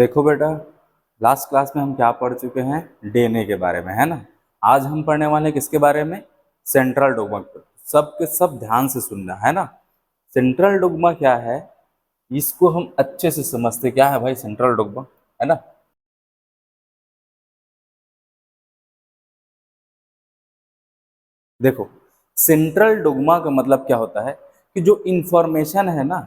देखो बेटा, last class में हम क्या पढ़ चुके हैं? डीएनए के बारे में, है ना। आज हम पढ़ने वाले हैं किसके बारे में? Central dogma. सब के सब ध्यान से सुनना, है ना। सेंट्रल डोग्मा क्या है, इसको हम अच्छे से समझते। क्या है भाई सेंट्रल डोग्मा, है ना। देखो, सेंट्रल डोग्मा का मतलब क्या होता है कि जो इंफॉर्मेशन है ना,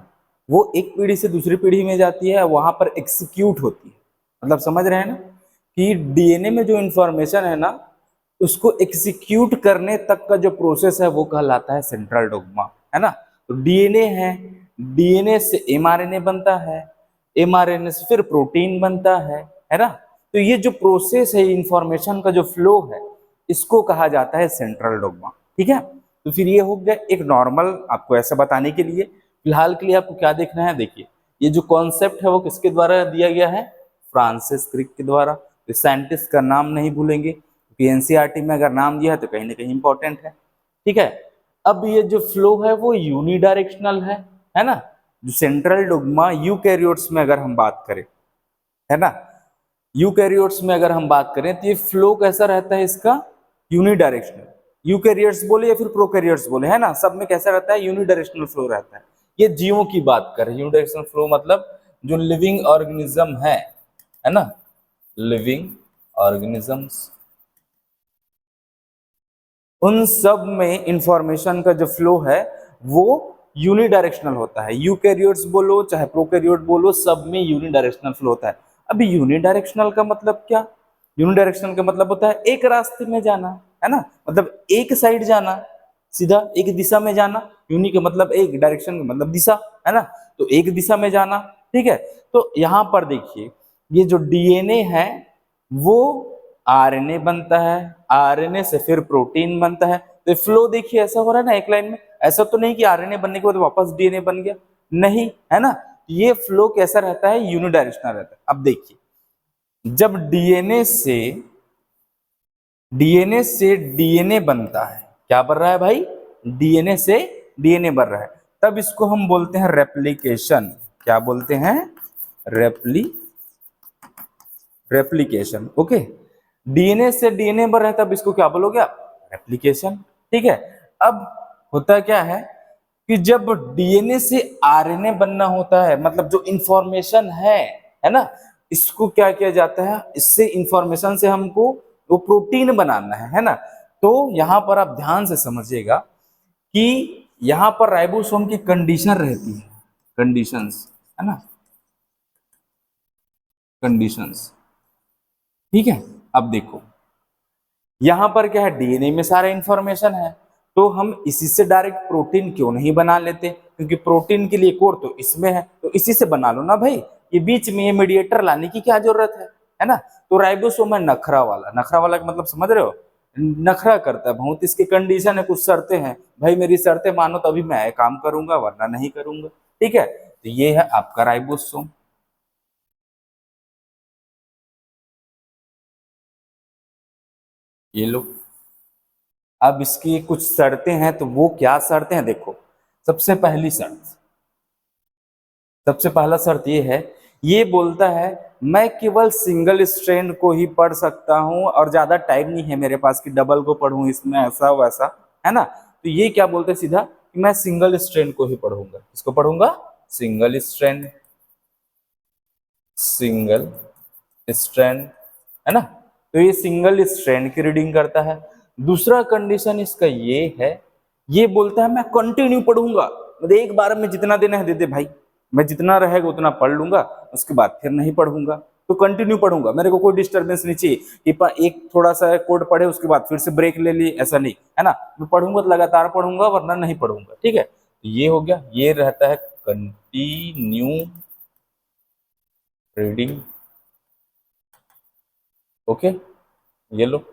वो एक पीढ़ी से दूसरी पीढ़ी में जाती है, वहां पर एग्जीक्यूट होती है। मतलब समझ रहे हैं ना कि डीएनए में जो इंफॉर्मेशन है ना, उसको एग्जीक्यूट करने तक का जो प्रोसेस है वो कहलाता है सेंट्रल डोग्मा, है ना। तो डीएनए है, डीएनए से एमआरएनए बनता है, एमआरएनए से फिर प्रोटीन बनता है ना। तो ये जो प्रोसेस है, इंफॉर्मेशन का जो फ्लो है, इसको कहा जाता है सेंट्रल डोग्मा। ठीक है, तो फिर ये हो गया एक नॉर्मल, आपको ऐसा बताने के लिए। फिलहाल के लिए आपको क्या देखना है, देखिए ये जो कॉन्सेप्ट है वो किसके द्वारा दिया गया है? फ्रांसिस क्रिक के द्वारा। तो साइंटिस्ट का नाम नहीं भूलेंगे, क्योंकि एनसीईआरटी में अगर नाम दिया है तो कहीं ना कहीं इंपॉर्टेंट है। ठीक है, अब ये जो फ्लो है वो यूनिडायरेक्शनल है ना। जो सेंट्रल डोग्मा यूकैरियोट्स में अगर हम बात करें, है ना, यूकैरियोट्स में अगर हम बात करें तो ये फ्लो कैसा रहता है इसका? यूनिडायरेक्शनल। यूकैरियोट्स बोले या फिर प्रोकैरियोट्स बोले, है ना, सब में कैसा रहता है? यूनिडायरेक्शनल फ्लो रहता है। ये जीवों की बात करें, यूनिडायरेक्शनल फ्लो मतलब जो लिविंग ऑर्गेनिज्म है ना, लिविंग ऑर्गेनिजम्स, उन सब में इंफॉर्मेशन का जो फ्लो है वो यूनिडायरेक्शनल होता है। यूकैरियोट्स बोलो चाहे प्रोकैरियोट बोलो, सब में यूनिडायरेक्शनल फ्लो होता है। अभी यूनिडायरेक्शनल का मतलब क्या? यूनिडायरेक्शनल का मतलब होता है एक रास्ते में जाना, है ना, मतलब एक साइड जाना, सीधा एक दिशा में जाना। यूनि का मतलब एक, डायरेक्शन का मतलब दिशा, है ना। तो एक दिशा में जाना, ठीक है। तो यहाँ पर देखिए, ये जो डीएनए है वो आरएनए बनता है, आरएनए से फिर प्रोटीन बनता है। तो फ्लो देखिए ऐसा हो रहा है ना एक लाइन में। ऐसा तो नहीं कि आरएनए बनने के बाद वापस डीएनए बन गया, नहीं, है ना। ये फ्लो कैसा रहता है? यूनिडायरेक्शनल रहता है। अब देखिए, जब डीएनए से डीएनए बनता है, क्या बन रहा है भाई? डीएनए से डीएनए बन रहा है, तब इसको हम बोलते हैं रेप्लिकेशन। क्या बोलते हैं? रेप्ली रेप्लिकेशन। ओके, डीएनए से डीएनए बन रहा है, तब इसको क्या बोलोगे आप? रेप्लिकेशन। ठीक है, अब होता क्या है कि जब डीएनए से आरएनए बनना होता है, मतलब जो इंफॉर्मेशन है ना, इसको क्या किया जाता है? इससे इंफॉर्मेशन से हमको वो प्रोटीन बनाना है ना। तो यहां पर आप ध्यान से समझिएगा कि यहां पर राइबोसोम की कंडीशन रहती है, कंडीशंस, है ना, कंडीशंस। ठीक है, अब देखो यहां पर क्या है, डीएनए में सारा इंफॉर्मेशन है, तो हम इसी से डायरेक्ट प्रोटीन क्यों नहीं बना लेते? क्योंकि प्रोटीन के लिए कोड तो इसमें है, तो इसी से बना लो ना भाई। ये बीच में ये मीडिएटर लाने की क्या जरूरत है ना। तो राइबोसोम है नखरा वाला। नखरा वाला का मतलब समझ रहे हो? नखरा करता है बहुत, इसकी कंडीशन है, कुछ शर्तें हैं। भाई मेरी शर्तें मानो तभी मैं काम करूंगा, वरना नहीं करूंगा। ठीक है, तो ये है आपका राइबोसोम। ये लो, अब इसकी कुछ शर्तें हैं, तो वो क्या शर्तें हैं देखो। सबसे पहली शर्त, सबसे पहला शर्त ये है, ये बोलता है मैं केवल सिंगल स्ट्रैंड को ही पढ़ सकता हूं, और ज्यादा टाइम नहीं है मेरे पास कि डबल को पढ़ूं, इसमें ऐसा वैसा, है ना। तो ये क्या बोलते हैं सीधा कि मैं सिंगल स्ट्रैंड को ही पढ़ूंगा। इसको पढ़ूंगा सिंगल स्ट्रैंड, सिंगल स्ट्रैंड, है ना। तो ये सिंगल स्ट्रैंड की रीडिंग करता है। दूसरा कंडीशन इसका ये है, ये बोलता है मैं कंटिन्यू पढ़ूंगा, मतलब एक बार में जितना देना है दे दे भाई, मैं जितना रहेगा उतना पढ़ लूंगा, उसके बाद फिर नहीं पढ़ूंगा। तो कंटिन्यू पढ़ूंगा, मेरे को कोई डिस्टर्बेंस नहीं चाहिए कि एक थोड़ा सा कोड पढ़े उसके बाद फिर से ब्रेक ले ली, ऐसा नहीं, है ना। मैं पढ़ूंगा तो लगातार पढ़ूंगा, वरना नहीं पढ़ूंगा। ठीक है, तो ये हो गया, ये रहता है कंटिन्यू रीडिंग। ओके, ये लो,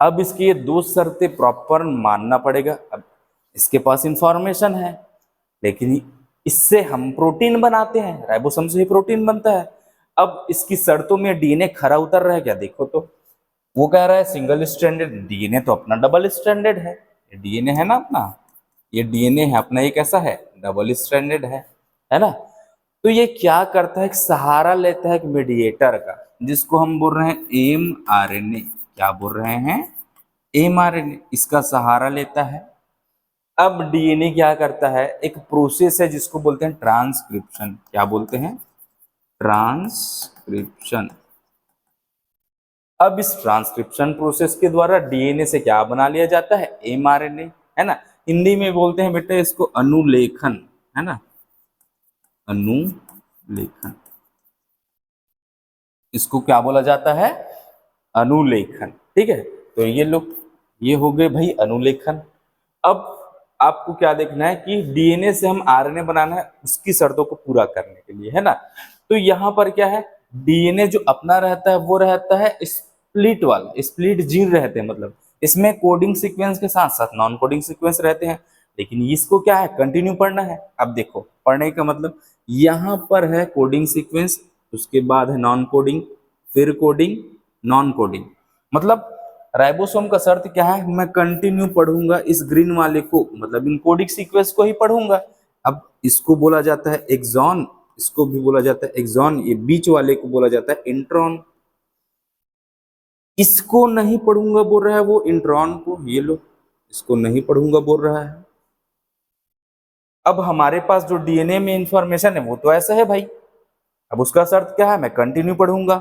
अब इसकी ये दो शर्तें प्रॉपर मानना पड़ेगा। अब इसके पास इंफॉर्मेशन है, लेकिन इससे हम प्रोटीन बनाते हैं, राइबोसोम से ही प्रोटीन बनता है। अब इसकी शर्तों में डीएनए खरा उतर रहा है क्या? देखो तो, वो कह रहा है सिंगल स्ट्रैंडेड, डीएनए तो अपना डबल स्ट्रैंडेड है। ये डीएनए है ना अपना, ये डीएनए है अपना, ये कैसा है? डबल स्ट्रैंडेड है ना। तो ये क्या करता है, एक सहारा लेता है एक मीडिएटर का, जिसको हम बोल रहे हैं एम आर एन ए। क्या बोल रहे हैं, एम आर एन ए, इसका सहारा लेता है। अब डीएनए क्या करता है, एक प्रोसेस है जिसको बोलते हैं ट्रांसक्रिप्शन। क्या बोलते हैं, ट्रांसक्रिप्शन। अब इस ट्रांसक्रिप्शन प्रोसेस के द्वारा डीएनए से क्या बना लिया जाता है, एमआरएनए, है ना। हिंदी में बोलते हैं बेटे इसको अनुलेखन, है ना, अनुलेखन। इसको क्या बोला जाता है, अनुलेखन। ठीक है, तो ये लोग, ये हो गए भाई अनुलेखन। अब आपको क्या देखना है कि डीएनए से हम आरएनए बनाना है, उसकी शर्तों को पूरा करने के लिए, है ना। तो यहाँ पर क्या है, डीएनए जो अपना रहता है वो रहता है स्प्लिट वाला, स्प्लिट जीन रहते हैं, मतलब इसमें कोडिंग सीक्वेंस के साथ साथ नॉन कोडिंग सीक्वेंस रहते हैं। लेकिन इसको क्या है, कंटिन्यू पढ़ना है। अब देखो पढ़ने का मतलब, यहाँ पर है कोडिंग सीक्वेंस, उसके बाद है नॉन कोडिंग, फिर कोडिंग, नॉन कोडिंग। मतलब राइबोसोम का शर्त क्या है, मैं कंटिन्यू पढ़ूंगा इस ग्रीन वाले को, मतलब इन कोडिंग सीक्वेंस को ही पढ़ूंगा। अब इसको बोला जाता है एक्सॉन, इसको भी बोला जाता है एक्सॉन, ये बीच वाले को बोला जाता है इंट्रॉन। इसको नहीं पढ़ूंगा बोल रहा है वो इंट्रॉन को, ये लो, इसको नहीं पढ़ूंगा बोल रहा है। अब हमारे पास जो डीएनए में इंफॉर्मेशन है वो तो ऐसा है भाई, अब उसका शर्त क्या है, मैं कंटिन्यू पढ़ूंगा।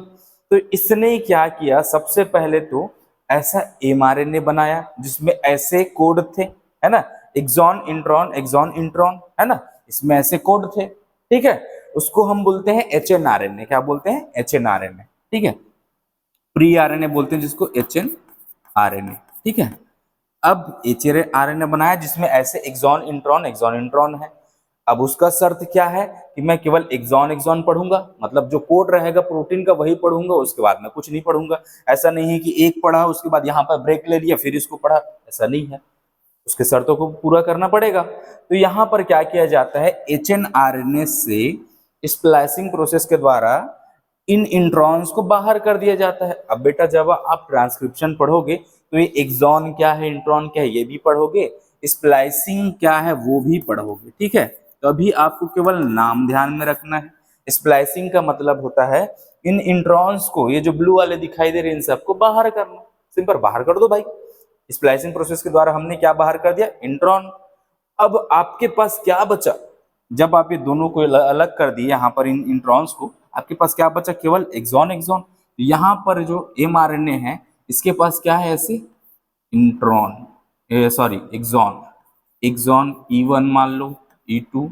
तो इसने क्या किया, सबसे पहले तो ऐसा एमआरएनए बनाया जिसमें ऐसे कोड थे, है ना, एक्सॉन इंट्रॉन, एक्सॉन इंट्रॉन, है ना, इसमें ऐसे कोड थे। ठीक है, उसको हम बोलते हैं एचएनआरएनए। क्या बोलते हैं, एचएनआरएनए। ठीक है, प्री आरएनए बोलते हैं जिसको, एचएनआरएनए। ठीक है, अब एचएनआरएनए बनाया जिसमें ऐसे एक्सॉन इंट्रॉन है। अब उसका शर्त क्या है कि मैं केवल एक्सॉन पढ़ूंगा, मतलब जो कोड रहेगा प्रोटीन का वही पढ़ूंगा, उसके बाद मैं कुछ नहीं पढ़ूंगा। ऐसा नहीं है कि एक पढ़ा उसके बाद यहाँ पर ब्रेक ले लिया फिर इसको पढ़ा, ऐसा नहीं है, उसके शर्तों को पूरा करना पड़ेगा। तो यहाँ पर क्या किया जाता है, एचएनआरएनए से स्प्लाइसिंग प्रोसेस के द्वारा इन इंट्रॉन्स को बाहर कर दिया जाता है। अब बेटा जब आप ट्रांसक्रिप्शन पढ़ोगे तो ये एक्सॉन क्या है, इंट्रॉन क्या है, ये भी पढ़ोगे, स्प्लाइसिंग क्या है वो भी पढ़ोगे। ठीक है, तो अभी आपको केवल नाम ध्यान में रखना है। स्प्लाइसिंग का मतलब होता है इन इंट्रॉन्स को, ये जो ब्लू वाले दिखाई दे रहे हैं, इन सबको बाहर करना। सिंपल, बाहर कर दो भाई। स्प्लाइसिंग प्रोसेस के द्वारा हमने क्या बाहर कर दिया, इंट्रॉन। अब आपके पास क्या बचा, जब आप ये दोनों को अलग कर दिए यहाँ पर इन इंट्रॉन्स को, आपके पास क्या बचा, केवल एक्सॉन एक्सॉन। यहाँ पर जो एमआरएनए है इसके पास क्या है, ऐसे intron, sorry axon, axon E1 मान लो, E2,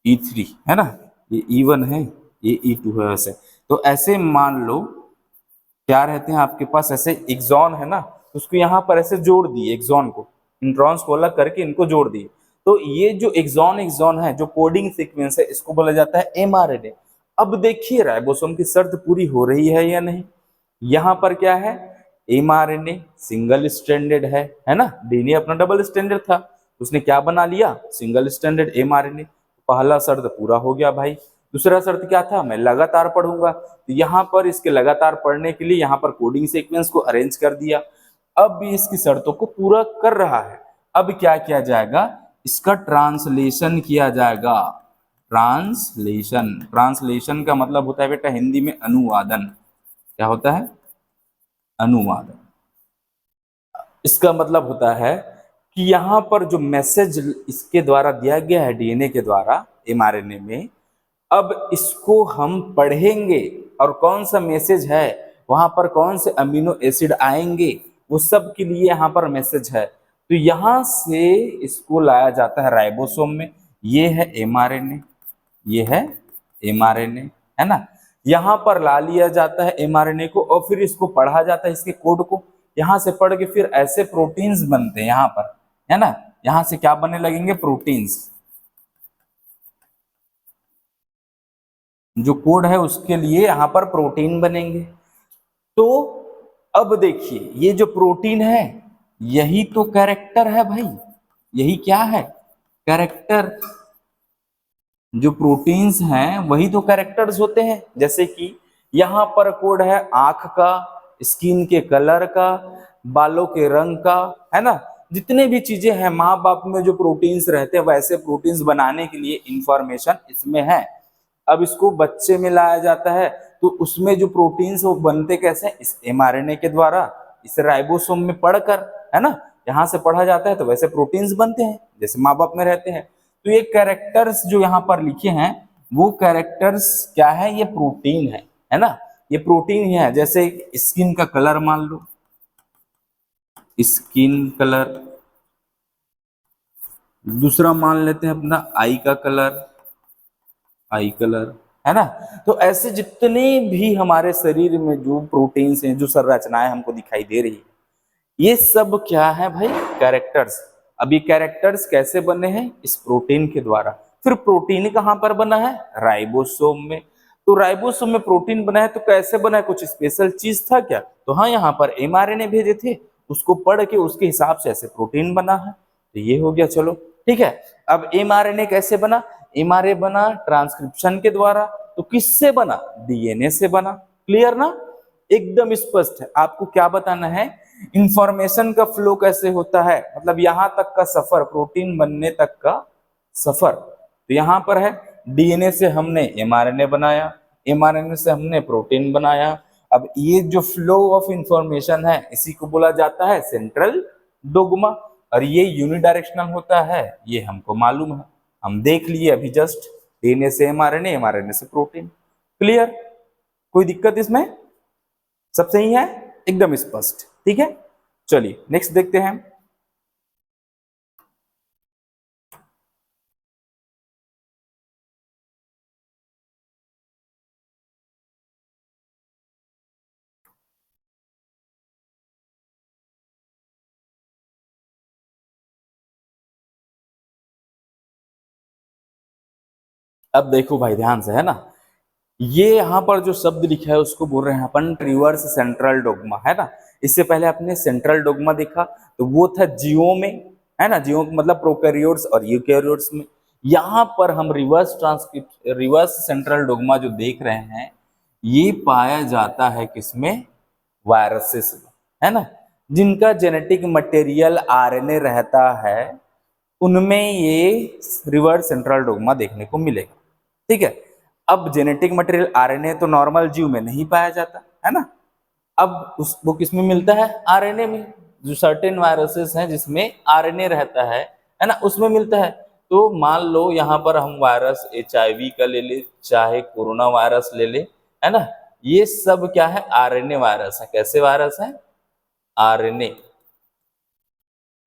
E3, है ना, ये E1 है, ये E2 है। वैसे तो ऐसे मान लो क्या रहते हैं आपके पास, ऐसे एक्सॉन है ना, उसको यहाँ पर ऐसे जोड़ दिए, एक्सॉन को, इंट्रॉन्स को अलग करके इनको जोड़ दिए। तो ये जो एक्सॉन एक्सॉन है, जो कोडिंग सीक्वेंस है, इसको बोला जाता है एमआरएनए। अब देखिए राइबोसोम की शर्त पूरी हो रही है या नहीं। यहाँ पर क्या है, एमआरएनए सिंगल स्ट्रैंडेड है ना, डीएनए अपना डबल स्ट्रैंडेड था, उसने क्या बना लिया, सिंगल स्ट्रैंडेड एमआरएनए। पहला शर्त पूरा हो गया भाई। दूसरा शर्त क्या था, मैं लगातार पढ़ूंगा, तो यहाँ पर इसके लगातार पढ़ने के लिए यहाँ पर कोडिंग सीक्वेंस को अरेंज कर दिया। अब भी इसकी शर्तों को पूरा कर रहा है। अब क्या किया जाएगा, इसका ट्रांसलेशन किया जाएगा। ट्रांसलेशन, ट्रांसलेशन का मतलब होता है बेटा हिंदी में अनुवादन। क्या होता है, अनुवादन। इसका मतलब होता है कि यहाँ पर जो मैसेज इसके द्वारा दिया गया है, डीएनए के द्वारा एमआरएनए में, अब इसको हम पढ़ेंगे और कौन सा मैसेज है, वहां पर कौन से अमीनो एसिड आएंगे, वो सब के लिए यहाँ पर मैसेज है। तो यहाँ से इसको लाया जाता है राइबोसोम में। ये है एमआरएनए, ये है एमआरएनए, है ना। यहाँ पर ला लिया जाता है एमआरएनए को और फिर इसको पढ़ा जाता है, इसके कोड को। यहाँ से पढ़ के फिर ऐसे प्रोटीन्स बनते हैं यहाँ पर, है ना। यहाँ से क्या बनने लगेंगे, प्रोटीन्स। जो कोड है उसके लिए यहाँ पर प्रोटीन बनेंगे। तो अब देखिए ये जो प्रोटीन है यही तो कैरेक्टर है भाई, यही क्या है, कैरेक्टर। जो प्रोटीन्स हैं वही तो कैरेक्टर्स होते हैं। जैसे कि यहाँ पर कोड है आंख का, स्किन के कलर का, बालों के रंग का, है ना। जितने भी चीजें हैं माँ बाप में जो प्रोटीन्स रहते हैं वैसे प्रोटीन्स बनाने के लिए इंफॉर्मेशन इसमें है। अब इसको बच्चे में लाया जाता है तो उसमें जो प्रोटीन्स वो बनते कैसे हैं, इस mRNA के द्वारा, इस राइबोसोम में पढ़कर, है ना, यहाँ से पढ़ा जाता है तो वैसे प्रोटीन्स बनते हैं जैसे माँ बाप में रहते हैं। तो ये कैरेक्टर्स जो यहाँ पर लिखे हैं वो कैरेक्टर्स क्या है, ये प्रोटीन है ना, ये प्रोटीन ही है। जैसे स्किन का कलर मान लो, स्किन कलर, दूसरा मान लेते हैं अपना आई का कलर, आई कलर, है ना। तो ऐसे जितने भी हमारे शरीर में जो प्रोटीन्स हैं, जो संरचनाएं हमको दिखाई दे रही है, ये सब क्या है भाई, कैरेक्टर्स। अब ये कैरेक्टर्स कैसे बने हैं, इस प्रोटीन के द्वारा। फिर प्रोटीन कहाँ पर बना है, राइबोसोम में। तो राइबोसोम में प्रोटीन बना है तो कैसे बना है, कुछ स्पेशल चीज था क्या, तो हाँ, यहाँ पर mRNA भेजे थे, उसको पढ़ के उसके हिसाब से ऐसे प्रोटीन बना है। तो ये हो गया, चलो ठीक है। अब mRNA कैसे बना, mRNA बना ट्रांसक्रिप्शन के द्वारा। तो किससे बना, DNA से बना। क्लियर ना, एकदम स्पष्ट है। आपको क्या बताना है, इंफॉर्मेशन का फ्लो कैसे होता है, मतलब यहां तक का सफर, प्रोटीन बनने तक का सफर। तो यहां पर है DNA से हमने mRNA बनाया, mRNA से हमने प्रोटीन बनाया। अब ये जो फ्लो ऑफ इंफॉर्मेशन है इसी को बोला जाता है सेंट्रल डोग्मा, और ये यूनिडायरेक्शनल होता है, ये हमको मालूम है, हम देख लिए अभी जस्ट। DNA से mRNA, mRNA से प्रोटीन। क्लियर, कोई दिक्कत इसमें, सब सही है, एकदम स्पष्ट, ठीक है। चलिए नेक्स्ट देखते हैं। अब देखो भाई ध्यान से, है ना, ये यहाँ पर जो शब्द लिखा है उसको बोल रहे हैं अपन रिवर्स सेंट्रल डोग्मा, है ना। इससे पहले आपने सेंट्रल डोग्मा देखा तो वो था जीवों में, है ना, जीवों मतलब प्रोकैरियोट्स और यूकैरियोट्स में। यहाँ पर हम रिवर्स सेंट्रल डोग्मा जो देख रहे हैं ये पाया जाता है किसमें, वायरसेस में, है ना, जिनका जेनेटिक मटेरियल RNA रहता है, उनमें ये रिवर्स सेंट्रल डोग्मा देखने को मिलेगा, ठीक है। अब जेनेटिक मटेरियल RNA तो नॉर्मल जीव में नहीं पाया जाता, है ना। अब उस वो किस में मिलता है, RNA में। जो सर्टेन वायरसेस हैं जिसमें RNA रहता है ना, उसमें मिलता है। तो मान लो यहाँ पर हम वायरस HIV का ले ले, चाहे कोरोना वायरस ले ले, है ना, ये सब क्या है, RNA वायरस है। कैसे वायरस है, RNA,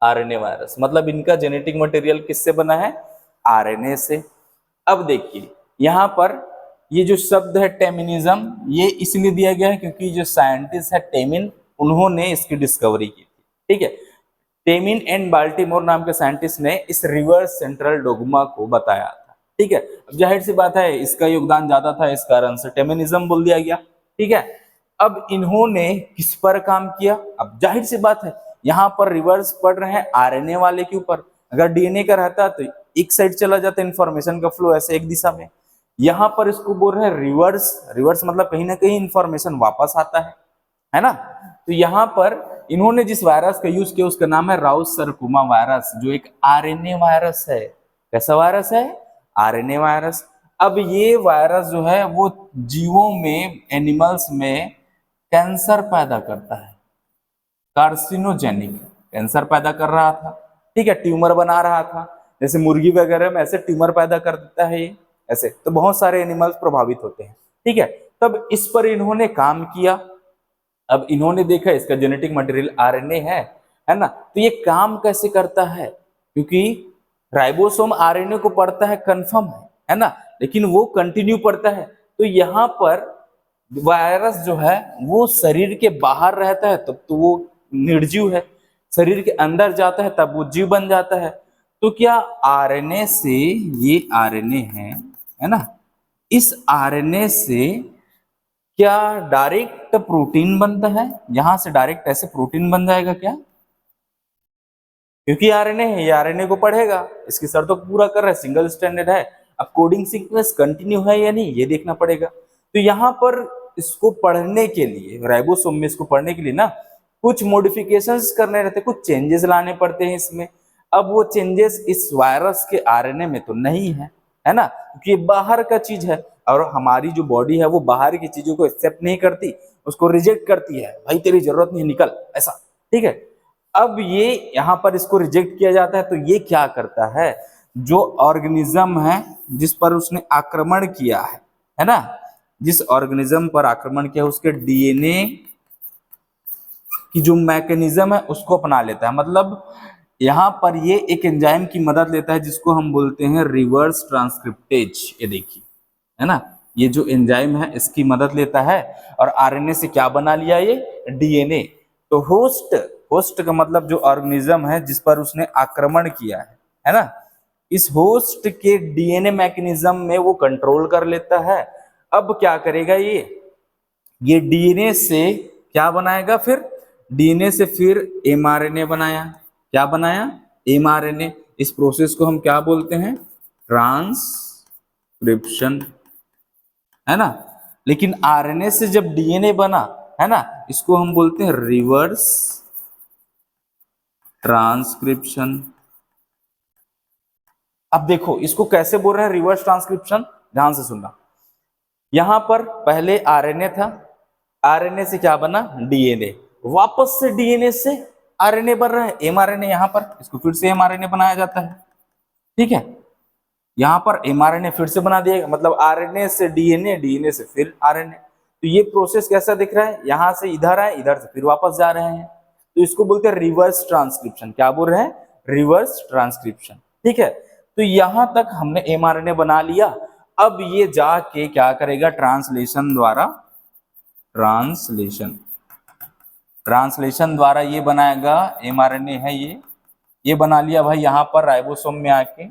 RNA वायरस, मतलब इनका जेनेटिक मटेरियल किससे बना है, RNA से। अब देखिए यहाँ पर ये जो शब्द है टेमिनिज्म, ये इसलिए दिया गया है क्योंकि जो साइंटिस्ट है टेमिन, उन्होंने इसकी डिस्कवरी की थी, ठीक है। टेमिन एंड बाल्टीमोर नाम के साइंटिस्ट ने इस रिवर्स सेंट्रल डोग्मा को बताया था, ठीक है। अब जाहिर सी बात है इसका योगदान ज्यादा था, इस कारण से टेमिनिज्म बोल दिया गया, ठीक है। अब इन्होंने किस पर काम किया, अब जाहिर सी बात है यहाँ पर रिवर्स पढ़ रहे हैं RNA वाले के ऊपर। अगर DNA का रहता तो एक साइड चला जाता इंफॉर्मेशन का फ्लो, ऐसे एक दिशा में। यहाँ पर इसको बोल रहे हैं रिवर्स, रिवर्स मतलब कहीं ना कहीं इंफॉर्मेशन वापस आता है ना। तो यहाँ पर इन्होंने जिस वायरस का यूज किया उसका नाम है राउस सरकोमा वायरस, जो एक RNA वायरस है। कैसा वायरस है, RNA वायरस। अब ये वायरस जो है वो जीवों में, एनिमल्स में कैंसर पैदा करता है, कार्सिनोजेनिक कैंसर पैदा कर रहा था, ठीक है, ट्यूमर बना रहा था। जैसे मुर्गी वगैरह में ऐसे ट्यूमर पैदा कर देता है ये, ऐसे तो बहुत सारे एनिमल्स प्रभावित होते हैं, ठीक है। तब इस पर इन्होंने काम किया। अब इन्होंने देखा इसका जेनेटिक मटेरियल RNA है ना, तो ये काम कैसे करता है, क्योंकि राइबोसोम RNA को पढ़ता है, कंफर्म है ना, लेकिन वो कंटिन्यू पढ़ता है। तो यहाँ पर वायरस जो है वो शरीर के बाहर रहता है तब तो वो निर्जीव है, शरीर के अंदर जाता है तब वो जीव बन जाता है। तो क्या RNA से, ये RNA है ना, इस RNA से क्या डायरेक्ट प्रोटीन बनता है, यहां से डायरेक्ट ऐसे प्रोटीन बन जाएगा क्या, क्योंकि RNA है, ये RNA को पढ़ेगा, इसकी शर्तों को पूरा कर रहा है, सिंगल स्टैंडर्ड है। अब कोडिंग सीक्वेंस कंटिन्यू है या नहीं ये देखना पड़ेगा। तो यहाँ पर इसको पढ़ने के लिए, राइबोसोम में इसको पढ़ने के लिए ना कुछ मॉडिफिकेशंस करने रहते, कुछ चेंजेस लाने पड़ते हैं इसमें। अब वो चेंजेस इस वायरस के RNA में तो नहीं है ना, क्योंकि बाहर का चीज है। और हमारी जो बॉडी है वो बाहर की चीजों को एक्सेप्ट नहीं करती, उसको रिजेक्ट करती है, भाई तेरी जरूरत नहीं, निकल, ऐसा। ठीक है, अब ये यहाँ पर इसको रिजेक्ट किया जाता है, तो ये क्या करता है, जो ऑर्गेनिज्म है जिस पर उसने आक्रमण किया है ना, जिस ऑर्गेनिज्म पर आक्रमण किया उसके डीएनए की जो मैकेनिज्म है उसको अपना लेता है। मतलब यहाँ पर ये एक एंजाइम की मदद लेता है जिसको हम बोलते हैं रिवर्स ट्रांसक्रिप्टेज। ये देखिए, है ना, ये जो एंजाइम है इसकी मदद लेता है, और आरएनए से क्या बना लिया, ये डीएनए। तो होस्ट, होस्ट का मतलब जो ऑर्गेनिज्म है जिस पर उसने आक्रमण किया है ना, इस होस्ट के डीएनए मैकेनिज्म में वो कंट्रोल कर लेता है। अब क्या करेगा ये डीएनए से क्या बनाएगा, फिर डीएनए से फिर एमआरएनए बनाया। क्या बनाया, एमआरएनए। इस प्रोसेस को हम क्या बोलते हैं, ट्रांसक्रिप्शन, है ना। लेकिन आरएनए से जब डीएनए बना, है ना, इसको हम बोलते हैं रिवर्स ट्रांसक्रिप्शन। अब देखो इसको कैसे बोल रहे हैं रिवर्स ट्रांसक्रिप्शन, ध्यान से सुनना। यहां पर पहले आरएनए था, आरएनए से क्या बना, डीएनए, वापस से डीएनए से आरएनए बन रहा है, एमआरएनए, यहां पर इसको फिर से एमआरएनए बनाया जाता है। ठीक है, यहां पर एमआरएनए फिर से बना दिया, मतलब आरएनए से डीएनए, डीएनए से फिर आरएनए। तो ये प्रोसेस कैसा दिख रहा है, यहां से इधर आए, इधर से फिर वापस जा रहे हैं, तो इसको बोलते हैं रिवर्स ट्रांसक्रिप्शन। क्या बोल रहे हैं, रिवर्स ट्रांसक्रिप्शन। ठीक है, तो यहां तक हमने एमआरएनए बना लिया। अब ये जाके क्या करेगा, ट्रांसलेशन द्वारा, ट्रांसलेशन द्वारा ये बनाएगा, एमआरएनए है ये बना लिया भाई यहां पर राइबोसोम में आके,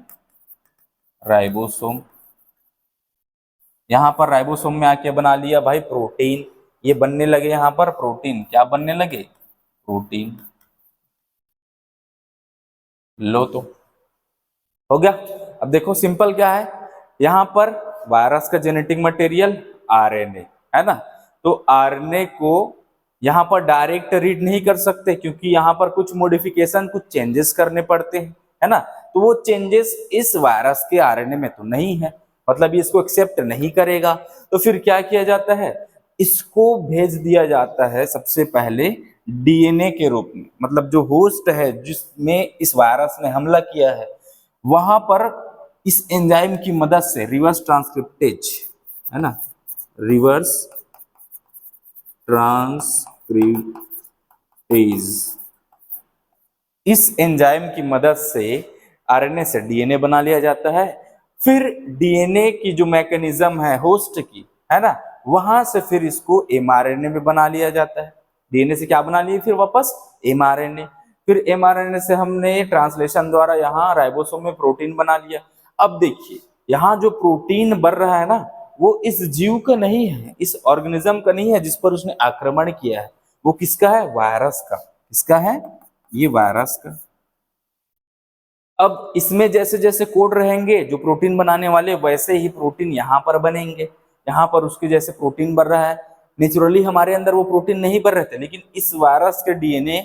राइबोसोम, यहां पर राइबोसोम में आके बना लिया भाई प्रोटीन। ये बनने लगे यहां पर प्रोटीन, क्या बनने लगे, प्रोटीन। लो तो हो गया। अब देखो सिंपल क्या है, यहां पर वायरस का जेनेटिक मटेरियल आरएनए, है ना, तो आरएनए को यहां पर डायरेक्ट रीड नहीं कर सकते क्योंकि यहां पर कुछ मॉडिफिकेशन, कुछ चेंजेस करने पड़ते हैं, है ना। तो वो चेंजेस इस वायरस के आरएनए में तो नहीं है, मतलब ये इसको एक्सेप्ट नहीं करेगा। तो फिर क्या किया जाता है, इसको भेज दिया जाता है सबसे पहले डीएनए के रूप में, मतलब जो होस्ट है जिसमें इस वायरस ने हमला किया है वहां पर इस एंजाइम की मदद से, रिवर्स ट्रांसक्रिप्टेज, है ना, रिवर्स ट्रांसक्रिप्टेज, इस एंजाइम की मदद से आरएनए से डीएनए बना लिया जाता है। फिर डीएनए की जो मैकेनिज्म है होस्ट की, है ना, वहां से फिर इसको एमआरएनए में बना लिया जाता है। डीएनए से क्या बना लिए, फिर वापस एमआरएनए, फिर एमआरएनए से हमने ट्रांसलेशन द्वारा यहाँ राइबोसोम में प्रोटीन बना लिया। अब देखिए यहाँ जो प्रोटीन बन रहा है ना, वो इस जीव का नहीं है, इस ऑर्गेनिज्म का नहीं है जिस पर उसने आक्रमण किया है, वो किसका है, वायरस का। किसका है, ये वायरस का। अब इसमें जैसे जैसे कोड रहेंगे जो प्रोटीन बनाने वाले, वैसे ही प्रोटीन यहाँ पर बनेंगे। यहाँ पर उसके जैसे प्रोटीन बन रहा है, नेचुरली हमारे अंदर वो प्रोटीन नहीं बन रहे थे, लेकिन इस वायरस के डीएनए,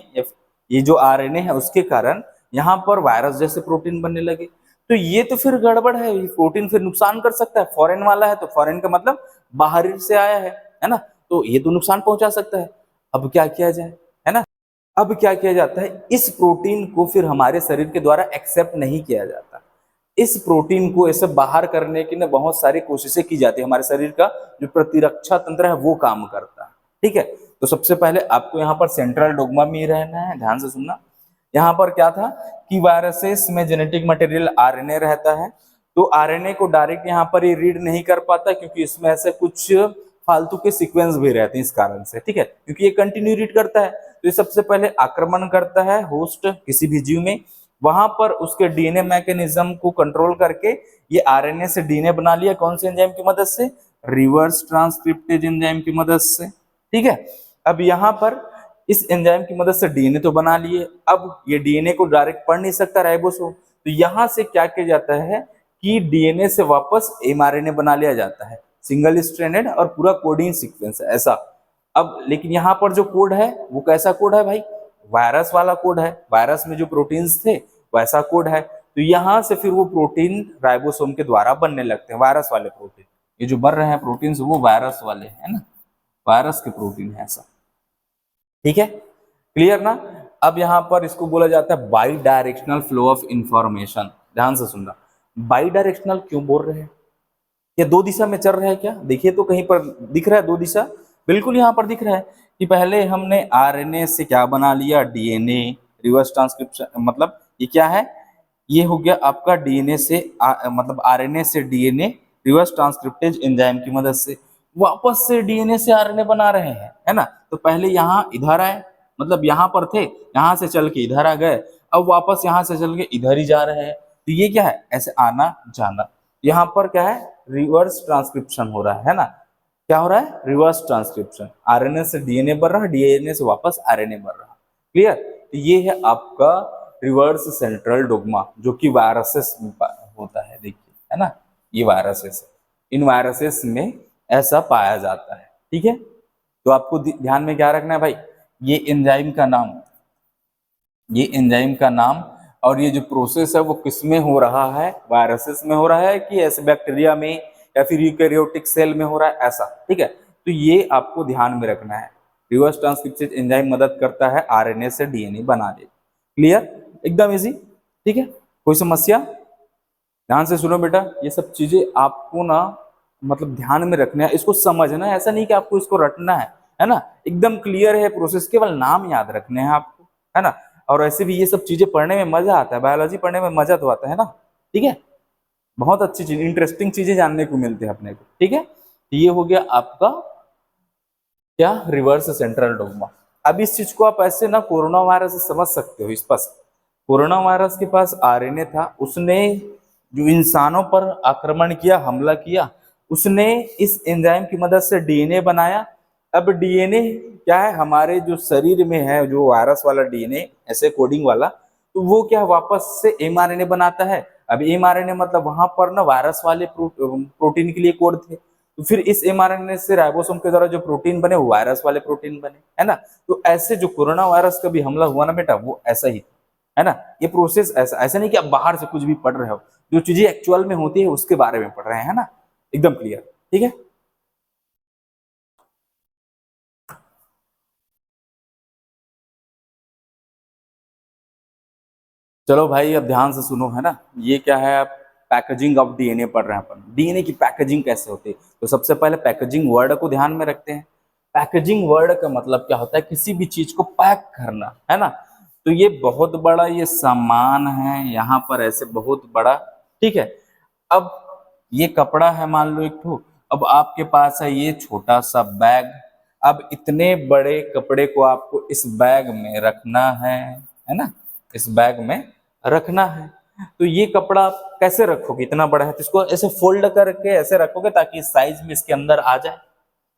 ये जो आरएनए है उसके कारण यहाँ पर वायरस जैसे प्रोटीन बनने लगे। तो ये तो फिर गड़बड़ है, ये प्रोटीन फिर नुकसान कर सकता है, फॉरेन वाला है, तो फॉरेन का मतलब बाहर से आया है ना, तो ये तो नुकसान पहुंचा सकता है। अब क्या किया जाए, है ना। अब क्या किया जाता है, इस प्रोटीन को फिर हमारे शरीर के द्वारा एक्सेप्ट नहीं किया जाता। इस प्रोटीन को ऐसे बाहर करने की ना बहुत सारी कोशिशें की जाती है, हमारे शरीर का जो प्रतिरक्षा तंत्र है वो काम करता है। ठीक है, तो सबसे पहले आपको यहाँ पर सेंट्रल डोग्मा में ही रहना है, ध्यान से सुनना। यहाँ पर क्या था कि वायरसेस में जेनेटिक मटेरियल आरएनए रहता है, तो आरएनए को डायरेक्ट यहाँ पर ये रीड नहीं कर पाता क्योंकि इसमें ऐसे कुछ फालतू के सीक्वेंस भी रहते हैं इस कारण से। ठीक है, क्योंकि ये कंटिन्यू रीड करता है, तो ये सबसे पहले आक्रमण करता है होस्ट किसी भी जीव में, वहां पर उसके डीएनए मैकेनिज्म को कंट्रोल करके ये आरएनए से डीएनए बना लिया, कौन से एंजाइम की मदद से, रिवर्स ट्रांसक्रिप्टेज एंजाइम की मदद से। ठीक है, अब यहाँ पर इस एंजाइम की मदद से डीएनए तो बना लिए, अब ये डीएनए को डायरेक्ट पढ़ नहीं सकता राइबोसोम, तो यहाँ से क्या किया जाता है कि डीएनए से वापस एमआरएनए बना लिया जाता है, सिंगल स्ट्रैंडेड और पूरा कोडिंग सीक्वेंस है ऐसा। अब लेकिन यहाँ पर जो कोड है वो कैसा कोड है भाई, वायरस वाला कोड है, वायरस में जो प्रोटीन्स थे वैसा कोड है, तो यहाँ से फिर वो प्रोटीन राइबोसोम के द्वारा बनने लगते हैं, वायरस वाले प्रोटीन। ये जो बढ़ रहे हैं प्रोटीन्स वो वायरस वाले है ना, वायरस के प्रोटीन है ऐसा। ठीक है, क्लियर ना। अब यहाँ पर इसको बोला जाता है by directional flow of information. ध्यान से सुनना, बाई डायरेक्शनल क्यों बोल रहे हैं? ये दो दिशा में चल रहा है क्या? देखिए तो कहीं पर दिख रहा है दो दिशा, बिल्कुल यहाँ पर दिख रहा है कि पहले हमने आरएनए से क्या बना लिया, डीएनए। रिवर्स ट्रांसक्रिप्शन मतलब ये क्या है, ये हो गया आपका डीएनए से मतलब आरएनए से डीएनए रिवर्स ट्रांसक्रिप्टेज एंजाइम की मदद से वापस से डीएनए से आरएनए बना रहे हैं, है ना। तो पहले यहाँ इधर आए, मतलब यहाँ पर थे, यहाँ से चल के इधर आ गए, अब वापस यहाँ से चल के इधर ही जा रहे हैं। तो ये क्या है, ऐसे आना जाना। यहाँ पर क्या है, रिवर्स ट्रांसक्रिप्शन हो रहा है ना। क्या हो रहा है, रिवर्स ट्रांसक्रिप्शन। आरएनए से डीएनए बन रहा है, डीएनए से वापस आरएनए बन रहा है। क्लियर। तो ये है आपका रिवर्स सेंट्रल डोग्मा, जो कि वायरसेस में होता है। देखिए, है ना, ये वायरसेस, इन वायरसेस में ऐसा पाया जाता है। ठीक है, तो आपको ध्यान में क्या रखना है भाई, ये एंजाइम का नाम, ये एंजाइम का नाम और ये जो प्रोसेस है वो किस में हो रहा है, वायरसेस में हो रहा है कि ऐसे बैक्टीरिया में या फिर यूकेरियोटिक सेल में हो रहा है, ऐसा। ठीक है, तो ये आपको ध्यान में रखना है। रिवर्स ट्रांसक्रिप्शन एंजाइम मदद करता है आरएनए से डीएनए बनाने। क्लियर, एकदम इजी। ठीक है, कोई समस्या? ध्यान से सुनो बेटा, ये सब चीजें आपको ना मतलब ध्यान में रखना है, इसको समझना है, ऐसा नहीं कि आपको इसको रटना है ना। एकदम क्लियर है प्रोसेस, केवल नाम याद रखने हैं आपको, है ना। और ऐसे भी ये सब चीजें पढ़ने में मजा आता है, बायोलॉजी पढ़ने में मजा तो आता है ना। ठीक है, बहुत अच्छी चीज, इंटरेस्टिंग चीजें जानने को मिलती है अपने को। ठीक है, ये हो गया आपका क्या, रिवर्स सेंट्रल डोग्मा। अब इस चीज को आप ऐसे ना कोरोना वायरस से समझ सकते हो स्पष्ट। कोरोना वायरस के पास आरएनए था, उसने जो इंसानों पर आक्रमण किया, हमला किया, उसने इस एंजाइम की मदद से डीएनए बनाया। अब डीएनए क्या है, हमारे जो शरीर में है जो वायरस वाला डीएनए ऐसे कोडिंग वाला, तो वो क्या वापस से एमआरएनए बनाता है। अब एमआरएनए मतलब वहां पर ना वायरस वाले प्रोटीन के लिए कोड थे, तो फिर इस एमआरएनए से राइबोसोम के द्वारा जो प्रोटीन बने वो वायरस वाले प्रोटीन बने, है ना। तो ऐसे जो कोरोना वायरस का भी हमला हुआ ना बेटा, वो ऐसा ही है ना। ये प्रोसेस ऐसा, ऐसा नहीं कि आप बाहर से कुछ भी पढ़ रहे हो, जो चीजें एक्चुअल में होती है उसके बारे में पढ़ रहे हैं, है ना, एकदम क्लियर। ठीक है, चलो भाई अब ध्यान से सुनो, है ना। ये क्या है, आप पैकेजिंग ऑफ डीएनए पढ़ रहे हैं अपन, डीएनए की पैकेजिंग कैसे होती है। तो सबसे पहले पैकेजिंग वर्ड को ध्यान में रखते हैं। पैकेजिंग वर्ड का मतलब क्या होता है, किसी भी चीज को पैक करना, है ना। तो ये बहुत बड़ा ये सामान है यहाँ पर ऐसे बहुत बड़ा। ठीक है, अब ये कपड़ा है मान लो एक ठो, अब आपके पास है ये छोटा सा बैग। अब इतने बड़े कपड़े को आपको इस बैग में रखना है ना, इस बैग में रखना है। तो ये कपड़ा आप कैसे रखोगे, इतना बड़ा है तो इसको ऐसे फोल्ड करके ऐसे रखोगे ताकि साइज में इसके अंदर आ जाए।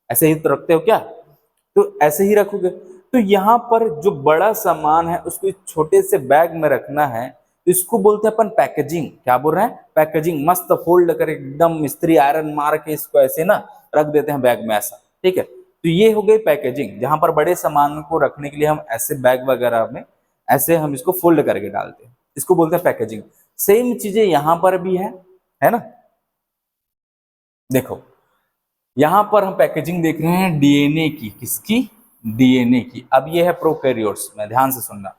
ऐसे ही तो रखते हो क्या, तो ऐसे ही रखोगे। तो यहाँ पर जो बड़ा सामान है उसको छोटे से बैग में रखना है, तो इसको बोलते हैं अपन पैकेजिंग। क्या बोल रहे हैं, पैकेजिंग। मस्त फोल्ड कर एकदम मिस्त्री आयरन मार के इसको ऐसे ना रख देते हैं बैग में ऐसा। ठीक है, तो ये हो गई पैकेजिंग, जहां पर बड़े सामान को रखने के लिए हम ऐसे बैग वगैरह में ऐसे हम इसको फोल्ड करके डालते हैं, इसको बोलते हैं पैकेजिंग। सेम चीजें यहाँ पर भी है ना। देखो यहाँ पर हम पैकेजिंग देख रहे हैं डीएनए की, किसकी, डीएनए की। अब ये है प्रोकैरियोट्स में, ध्यान से सुनना।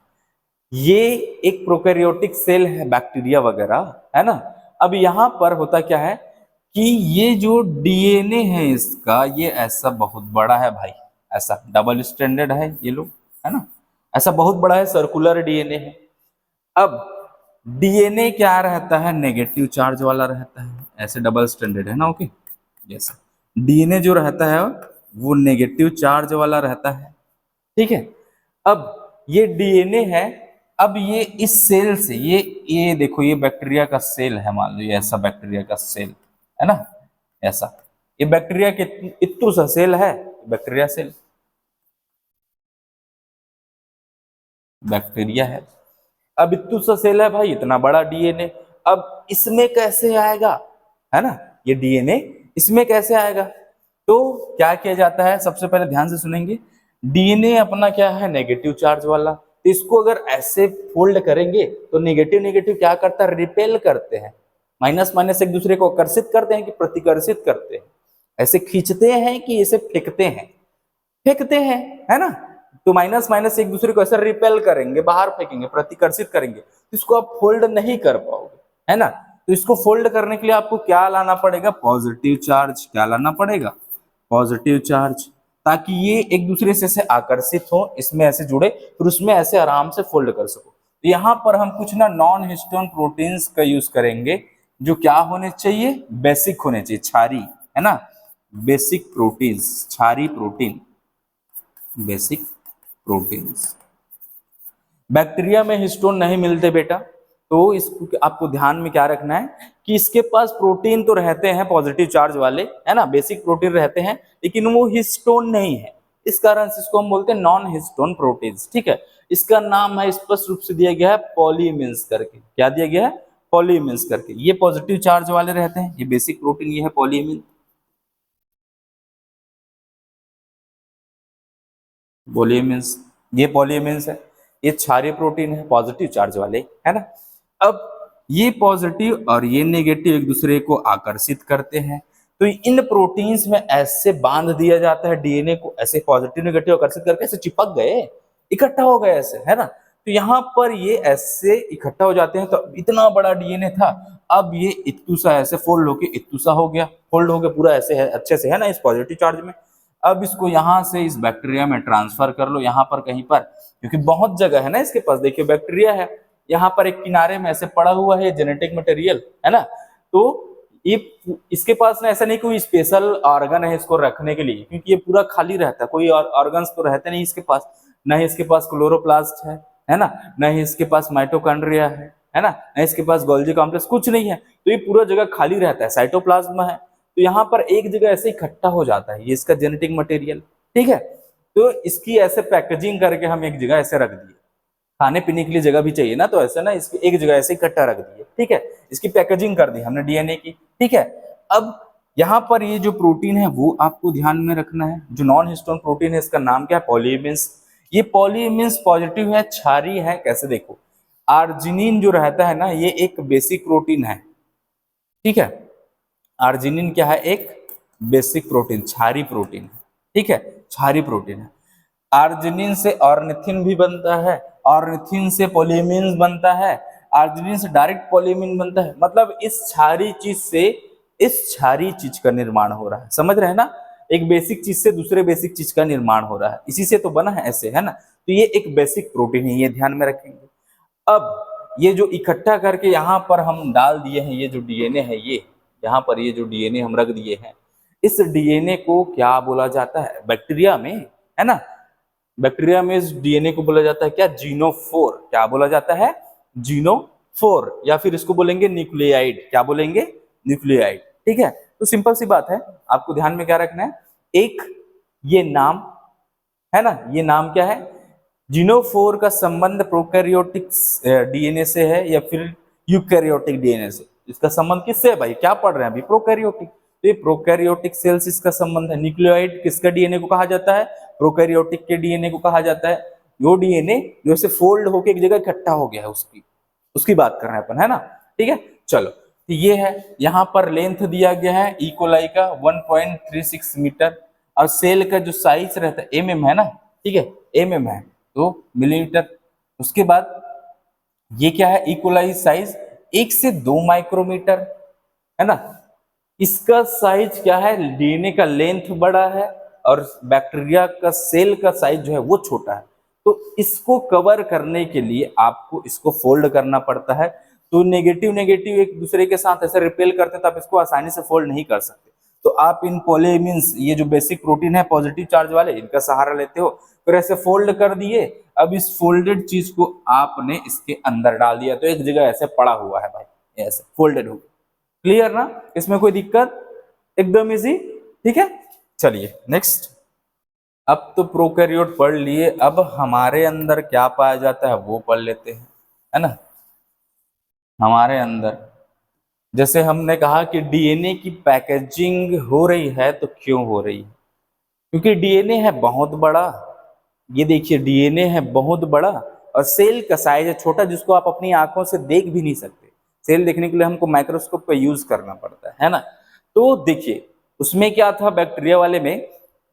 ये एक प्रोकैरियोटिक सेल है, बैक्टीरिया वगैरह, है ना। अब यहाँ पर होता क्या है कि ये जो डीएनए है इसका, ये ऐसा बहुत बड़ा है भाई, ऐसा डबल स्टैंडर्ड है ये लोग, है ना, ऐसा बहुत बड़ा है, सर्कुलर डीएनए है। अब डीएनए क्या रहता है, नेगेटिव चार्ज वाला रहता है, ऐसे डबल स्टैंडर्ड है ना, ओके। जैसे डीएनए जो रहता है वो नेगेटिव चार्ज वाला रहता है। ठीक है, अब ये डीएनए है। अब ये इस सेल से ये देखो, ये बैक्टीरिया का सेल है मान लो, ये ऐसा बैक्टीरिया का सेल है ना, ऐसा। ये बैक्टीरिया के इतू सा सेल है, बैक्टीरिया सेल, बैक्टीरिया है। अब इतू सा सेल है भाई, इतना बड़ा डीएनए। अब इसमें कैसे आएगा, है ना, ये डीएनए इसमें कैसे आएगा। तो क्या किया जाता है, सबसे पहले ध्यान से सुनेंगे। डीएनए अपना क्या है, नेगेटिव चार्ज वाला, तो इसको अगर ऐसे फोल्ड करेंगे तो नेगेटिव नेगेटिव क्या करता है, रिपेल करते हैं। माइनस माइनस एक दूसरे को आकर्षित करते हैं कि प्रतिकर्षित करते हैं? ऐसे खींचते हैं कि इसे फेंकते हैं? फेंकते हैं, है ना। तो माइनस माइनस एक दूसरे को ऐसा रिपेल करेंगे, बाहर फेंकेंगे, प्रतिकर्षित करेंगे, तो इसको आप फोल्ड नहीं कर पाओगे, है ना। तो इसको फोल्ड करने के लिए आपको क्या लाना पड़ेगा? Positive charge. क्या लाना पड़ेगा? पॉजिटिव चार्ज, ताकि ये एक दूसरे से ऐसे आकर्षित हो, इसमें ऐसे जुड़े, फिर उसमें ऐसे आराम से फोल्ड कर सको। तो यहाँ पर हम कुछ ना नॉन हिस्टोन प्रोटीन्स का यूज करेंगे, जो क्या होने चाहिए? बेसिक होने चाहिए, क्षारी, है ना। बेसिक प्रोटीन्स, क्षारी प्रोटीन, बेसिक प्रोटीन्स। बैक्टीरिया में हिस्टोन नहीं मिलते बेटा, तो इसको आपको ध्यान में क्या रखना है कि इसके पास प्रोटीन तो रहते हैं पॉजिटिव चार्ज वाले, है ना, बेसिक प्रोटीन रहते हैं, लेकिन वो हिस्टोन नहीं है। इस कारण से इसको हम बोलते हैं नॉन हिस्टोन प्रोटीन्स, ठीक है। इसका नाम है, स्पष्ट रूप से दिया गया है पॉलीमिन्स करके। क्या दिया गया है? पॉलीमिन्स करके। ये पॉजिटिव चार्ज वाले रहते हैं, ये बेसिक प्रोटीन, ये है पॉलीमिन, पॉलीमिन्स, ये पॉलीमिन्स है। ये क्षारीय प्रोटीन है, पॉजिटिव चार्ज वाले, है ना। अब ये पॉजिटिव और ये नेगेटिव एक दूसरे को आकर्षित करते हैं, तो इन प्रोटीन्स में ऐसे बांध दिया जाता है डीएनए को, ऐसे पॉजिटिव नेगेटिव आकर्षित करके ऐसे चिपक गए, इकट्ठा हो गए ऐसे, है ना। तो यहाँ पर ये ऐसे इकट्ठा हो जाते हैं, तो इतना बड़ा डीएनए था, अब ये इत्तू सा ऐसे फोल्ड होके इत्तू सा हो गया, फोल्ड हो गया पूरा ऐसे है, अच्छे से, है ना, इस पॉजिटिव चार्ज में। अब इसको यहाँ से इस बैक्टीरिया में ट्रांसफर कर लो, यहाँ पर कहीं पर, क्योंकि बहुत जगह है ना इसके पास। देखिए बैक्टीरिया है, यहाँ पर एक किनारे में ऐसे पड़ा हुआ है जेनेटिक मटेरियल, है ना। तो ये इसके पास ना ऐसा नहीं कोई स्पेशल ऑर्गन है इसको रखने के लिए, क्योंकि ये पूरा खाली रहता है, कोई ऑर्गन्स तो रहते नहीं इसके पास। न ही इसके पास क्लोरोप्लास्ट है ना, न ही इसके पास माइटोकॉन्ड्रिया है ना, न इसके पास गोल्गी कॉम्प्लेक्स, कुछ नहीं है। तो ये पूरा जगह खाली रहता है, साइटोप्लाज्म है। तो यहाँ पर एक जगह ऐसे इकट्ठा हो जाता है ये इसका जेनेटिक मटेरियल, ठीक है। तो इसकी ऐसे पैकेजिंग करके हम एक जगह ऐसे रख दिए, खाने पीने के लिए जगह भी चाहिए ना, तो ऐसे ना इसकी एक जगह ऐसे इकट्ठा रख दिए, ठीक है। इसकी पैकेजिंग कर दी हमने डीएनए की, ठीक है। अब यहाँ पर ये जो प्रोटीन है वो आपको ध्यान में रखना है, जो नॉन हिस्टोन प्रोटीन है इसका नाम क्या है? पॉलीमिन्स। ये पॉलीमिन्स पॉजिटिव है, क्षारी है। कैसे? देखो, आर्जिनिन जो रहता है ना, ये एक बेसिक प्रोटीन है, ठीक है। आर्जिनिन क्या है? एक बेसिक प्रोटीन, क्षारी प्रोटीन है, ठीक है, क्षारी प्रोटीन है। आर्जिनिन से ऑर्निथिन भी बनता है, ऑर्निथिन से पॉलीमिन बनता है, आर्जिनिन से डायरेक्ट पॉलीमिन बनता है। मतलब इस क्षारी चीज से इस क्षारी चीज का निर्माण हो रहा है, समझ रहे हैं ना। एक बेसिक चीज से दूसरे बेसिक चीज का निर्माण हो रहा है, इसी से तो बना है ऐसे, है ना। तो ये एक बेसिक प्रोटीन है, ये ध्यान में रखेंगे। अब ये जो इकट्ठा करके यहाँ पर हम डाल दिए हैं, ये जो डीएनए है, ये यहाँ पर ये जो डीएनए हम रख दिए हैं, इस डीएनए को क्या बोला जाता है? बैक्टीरिया में, है ना, बैक्टीरिया में इस डीएनए को बोला जाता है क्या? जीनोफोर। क्या बोला जाता है? जीनोफोर, या फिर इसको बोलेंगे न्यूक्लियाइड। क्या बोलेंगे? न्यूक्लियाइड, ठीक है। तो सिंपल सी बात है, आपको ध्यान में क्या रखना है? एक ये नाम है ना, ये नाम क्या है? जीनोफोर का संबंध प्रोकैरियोटिक डीएनए से है या फिर यूकैरियोटिक डीएनए से? इसका संबंध किससे है भाई? क्या पढ़ रहे हैं अभी? प्रोकैरियोटिक। तो ये प्रोकैरियोटिक सेल से इसका संबंध है। न्यूक्लियोइड किसका डीएनए को कहा जाता है? प्रोकैरियोटिक के डीएनए को कहा जाता है। वो डीएनए जो से फोल्ड होकर एक जगह इकट्ठा हो गया है, उसकी उसकी बात कर रहे हैं अपन, है ना, ठीक है। चलो, तो ये है, यहाँ पर लेंथ दिया गया है इकोलाई का 1.36 मीटर, और सेल का जो साइज रहता है एमएम है ना, ठीक है, एमएम है, तो मिलीमीटर। उसके बाद ये क्या है? इकोलाई साइज 1 से 2 माइक्रोमीटर, है ना। इसका साइज क्या है? डीएनए का लेंथ बड़ा है और बैक्टीरिया का सेल का साइज जो है वो छोटा है। तो इसको कवर करने के लिए आपको इसको फोल्ड करना पड़ता है। तो नेगेटिव नेगेटिव एक दूसरे के साथ ऐसे रिपेल करते हैं, तो आप इसको आसानी से फोल्ड नहीं कर सकते। तो आप इन पॉलीमिन्स, ये जो बेसिक प्रोटीन है पॉजिटिव चार्ज वाले, इनका सहारा लेते हो, फिर ऐसे फोल्ड कर दिए। अब इस फोल्डेड चीज को आपने इसके अंदर डाल दिया, तो एक जगह ऐसे पड़ा हुआ है भाई, ऐसे फोल्डेड हो गया। क्लियर ना? इसमें कोई दिक्कत? एकदम इजी, ठीक है। चलिए नेक्स्ट। अब तो प्रोकैरियोट पढ़ लिए, अब हमारे अंदर क्या पाया जाता है वो पढ़ लेते हैं, है ना। हमारे अंदर जैसे हमने कहा कि डीएनए की पैकेजिंग हो रही है, तो क्यों हो रही है? क्योंकि डीएनए है बहुत बड़ा। ये देखिए, डीएनए है बहुत बड़ा और सेल का साइज है छोटा, जिसको आप अपनी आंखों से देख भी नहीं सकते। सेल देखने के लिए हमको माइक्रोस्कोप का यूज करना पड़ता है ना। तो देखिए उसमें क्या था बैक्टीरिया वाले में,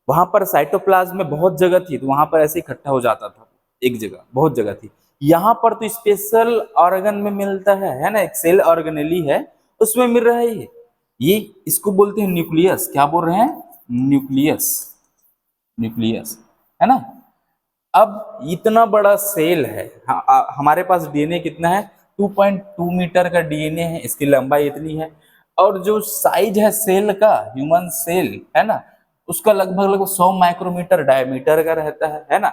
वहां पर साइटोप्लाज्म में बहुत जगह थी, तो वहां पर ऐसे इकट्ठा हो जाता था, एक जगह बहुत जगह थी। यहाँ पर तो स्पेशल ऑर्गन में मिलता है ना, एक सेल ऑर्गेनेली है उसमें मिल रहा है ये इसको बोलते हैं न्यूक्लियस। क्या बोल रहे हैं? न्यूक्लियस, न्यूक्लियस, है ना। अब इतना बड़ा सेल है, हमारे पास डीएनए कितना है? 2.2 मीटर का डीएनए है, इसकी लंबाई इतनी है। और जो साइज है सेल का, ह्यूमन सेल है ना, उसका लगभग लगभग 100 माइक्रोमीटर डायमीटर का रहता है ना।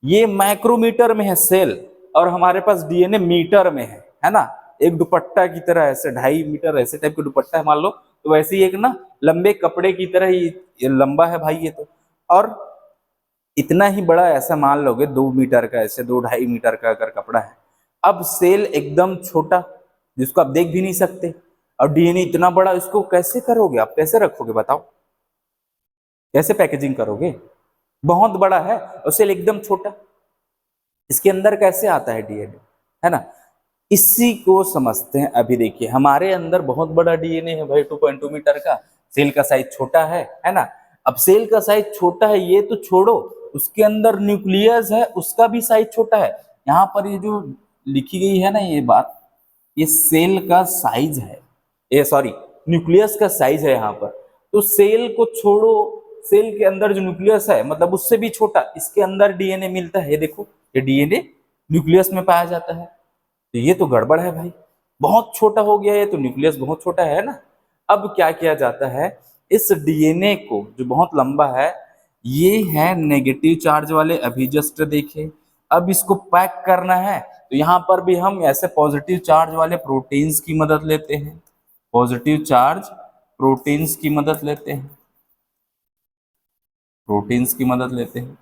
ये माइक्रोमीटर में है सेल, और हमारे पास डीएनए मीटर में है ना। एक दुपट्टा की तरह ऐसे 2.5 मीटर ऐसे टाइप का दुपट्टा है मान लो, तो वैसे ही एक ना लंबे कपड़े की तरह ही ये लंबा है भाई ये तो। और इतना ही बड़ा ऐसा मान लोगे 2 मीटर का, ऐसे 2-2.5 मीटर का अगर कपड़ा है। अब सेल एकदम छोटा जिसको आप देख भी नहीं सकते, और डीएनए इतना बड़ा, इसको कैसे करोगे आप? कैसे रखोगे बताओ? कैसे पैकेजिंग करोगे? बहुत बड़ा है और सेल एकदम छोटा, इसके अंदर कैसे आता है डीएनए, है ना। इसी को समझते हैं। अभी देखिए हमारे अंदर बहुत बड़ा डीएनए है भाई, 2.2 मीटर का, सेल का साइज छोटा है ना। अब सेल का साइज छोटा है ये तो छोड़ो, उसके अंदर न्यूक्लियस है उसका भी साइज छोटा है। यहाँ पर ये जो लिखी गई है ना ये बात, ये सेल का साइज है, ये सॉरी न्यूक्लियस का साइज है यहाँ पर। तो सेल को छोड़ो, सेल के अंदर जो न्यूक्लियस है मतलब उससे भी छोटा, इसके अंदर डीएनए मिलता है। ये देखो ये डीएनए न्यूक्लियस में पाया जाता है, तो ये तो गड़बड़ है भाई, बहुत छोटा हो गया ये तो, न्यूक्लियस बहुत छोटा है ना। अब क्या किया जाता है, इस डीएनए को जो बहुत लंबा है, ये है नेगेटिव चार्ज वाले, अभी जस्ट देखे। अब इसको पैक करना है, तो यहाँ पर भी हम ऐसे पॉजिटिव चार्ज वाले प्रोटीन्स की मदद लेते हैं, पॉजिटिव चार्ज प्रोटीन्स की मदद लेते हैं, प्रोटीन्स की मदद लेते हैं।